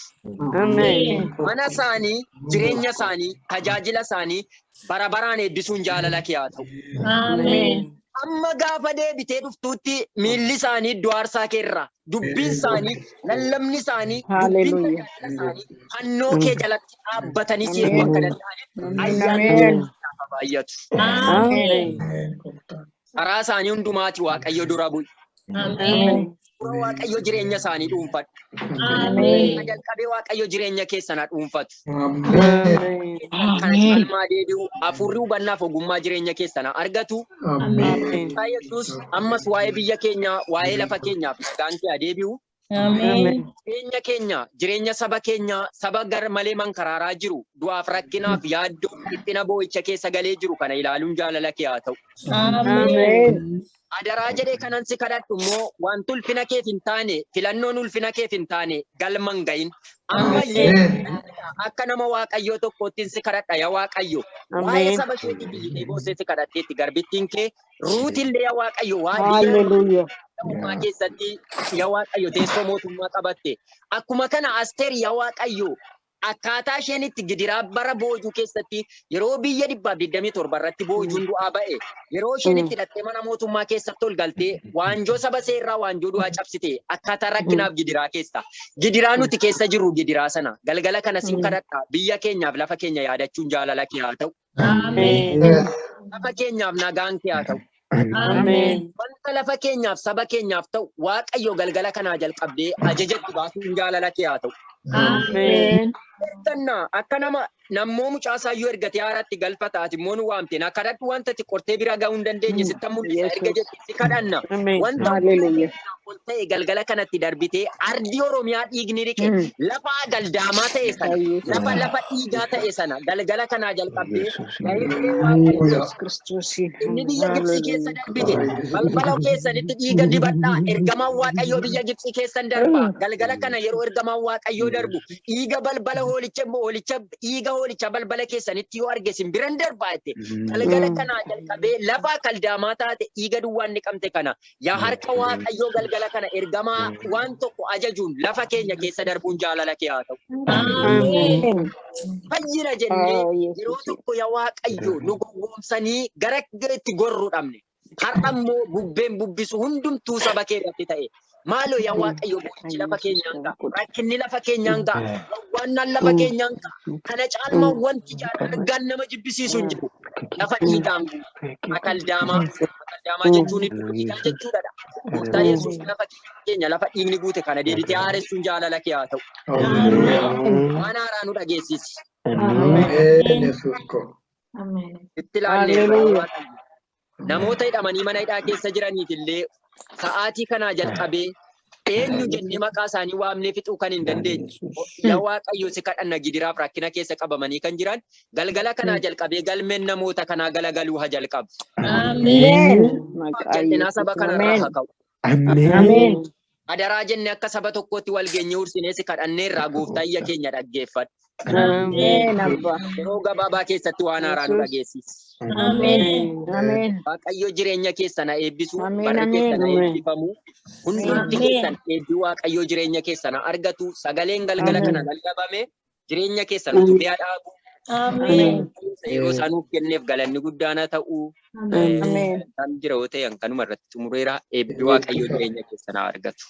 Amen. Mana isaanii, jireenya isaanii, tajaajila isaanii bara baraan eebbisuun jaalala kee haa ta'u. Amen. Amma gaafa deebitee dhuftuutti miilli isaanii iddoo aarsaa keerraa dubbiin isaanii lallabni isaanii dubbiin tajaajila isaanii fannoo kee jalatti dhaabbatanii si eeguu akka danda'aniif ayyaana baay'atu. Karaa isaanii hundumaati Waaqayyo dura bu'i. Waaqayyo jireenya isaanii dhuunfadhu. Jalqabee Waaqayyo jireenya keessan haa dhuunfatu. Kan salmaa deebi'u hafuurri hubannaaf ogummaa jireenya keessan haa argatu. Yesuus ammas waa'ee biyya keenyaa waa'ee lafa keenyaaf isaan kee haa deebi'u. Jireenya keenya jireenya saba keenya saba gar malee mankaraaraa jiru du'aaf rakkinaaf yaaddoo dhiphina boo'icha keessa galee jiru kana ilaaluun jaalala kee haa ta'u. Adaraa jedhee kanan si kadhadhu immoo wanti ulfina keef hin taane filannoon ulfina keef hin taane galma hin gahin ammayyee akka nama Waaqayyoo tokkoottiin si kadhadha yaa Waaqayyo waa'ee saba keetii biyyee boosee si kadhatteetti garbittiin kee ruutillee yaa Waaqayyo waa'ee keessatti yaa Waaqayyo teessoo mootummaa qabatte akkuma kana Asteer yaa Waaqayyo akkaataa isheen itti gidiraa bara boojuu keessatti yeroo biyya 127 irratti boojuun du'aa ba'e yeroo isheen itti hidhattee mana mootummaa keessatti ol galtee waanjoo saba seerraa waanjoo du'aa cabsite akkaataa rakkinaaf gidiraa keessa gidiraa nuti keessa jirru gidiraa sana galgala kana sin kadhadha biyya keenyaaf lafa keenya yaadachuun jaalala kee haa ta'u. Lafa keenyaaf nagaan kee haa ta'u. Wanta lafa keenyaaf saba keenyaaf ta'u Waaqayyo galgala kanaa jalqabdee ajajatti baasuun jaalala kee haa ta'u. Akka nammoo mucaasayyuu ergatee haaratti galfataati immoo nu waamte na kadhadhu wanta ati qortee bira ga'uu hin dandeenye sitti mul'isa erga jetti kadhanna wanta ol ta'e galgala kanatti darbitee ardii Oromiyaa dhiigni riqe lafa galdaamaa ta'e sana lafa dhiigaa ta'e sana galgala kanaa jalqabdee inni biyya Gibxi keessa darbite balbala keessanitti dhiiga dibadhaa ergamaan Waaqayyoo biyya Gibxi keessan darba galgala kana yeroo ergamaan Waaqayyoo darbu dhiiga balbala hoolicha dhiiga hoolicha balbala keessanitti yoo arge simbiran darbaate galgala kana jalqabee lafa galdaamaa taate dhiiga duwwaan niqamte kana yaa harka Waaqayyoo galgala kana ergamaa waan tokko ajajuun lafa keenya keessa darbuun jaalala kee haa ta'u. Fayyina jennee yeroo tokko yaa Waaqayyoo nu gowwoomsanii gara itti gorru dhabne har'a immoo bubbeen bubbisu hundumtuu saba kee irratti ta'e. Maaloo yaa Waaqayyoo boo'ichi lafa keenyaan ga'a rakkinni lafa keenyaan ga'a waan lafa keenyaan ga'a kana caalmaa wanti argaan nama jibbisiisu hin jiru lafa dhiigaan akaldaamaa jechuun dhiigaa jechuudha. Gooftaa Yesuus lafa keenya lafa dhiigni guute kana deebitee haaressuun jaalala kee haa ta'u. Waan haaraa nu dhageessisi. Itti ilaallee namoota hidhamanii mana hidhaa keessa jiraniif illee sa'aatii kanaa jalqabee eenyu jennee maqaa isaanii waamnee fixuu kan hin dandeenye. Yaa Waaqayyo si kadhanna gidiraaf rakkina keessa qabamanii kan jiran galgala kanaa jalqabee galmeen namoota kanaa galagaluu haa jalqabu. Jal'inaa saba kanarraa haa ka'u. Adaraa jennee akka saba tokkootti wal geenye ursinee si kadhanneerraa gooftaa iyya keenya dhaggeeffadhu. Yeroo gabaabaa keessatti waan haaraa nu dhageessisi. Waaqayyo jireenya keessan eebbisu barri keessan eebbifamu hundumti keessan eebbi Waaqayyo jireenya keessan argatu sagaleen galgala kana lallabame jireenya keessan utubee dhaabu. Yeroo isaanuuf kenneef galanni guddaan haa ta'u. Kan jira yoo ta'e kanuma irratti xumureera eebbi Waaqayyo jireenya keessan argatu.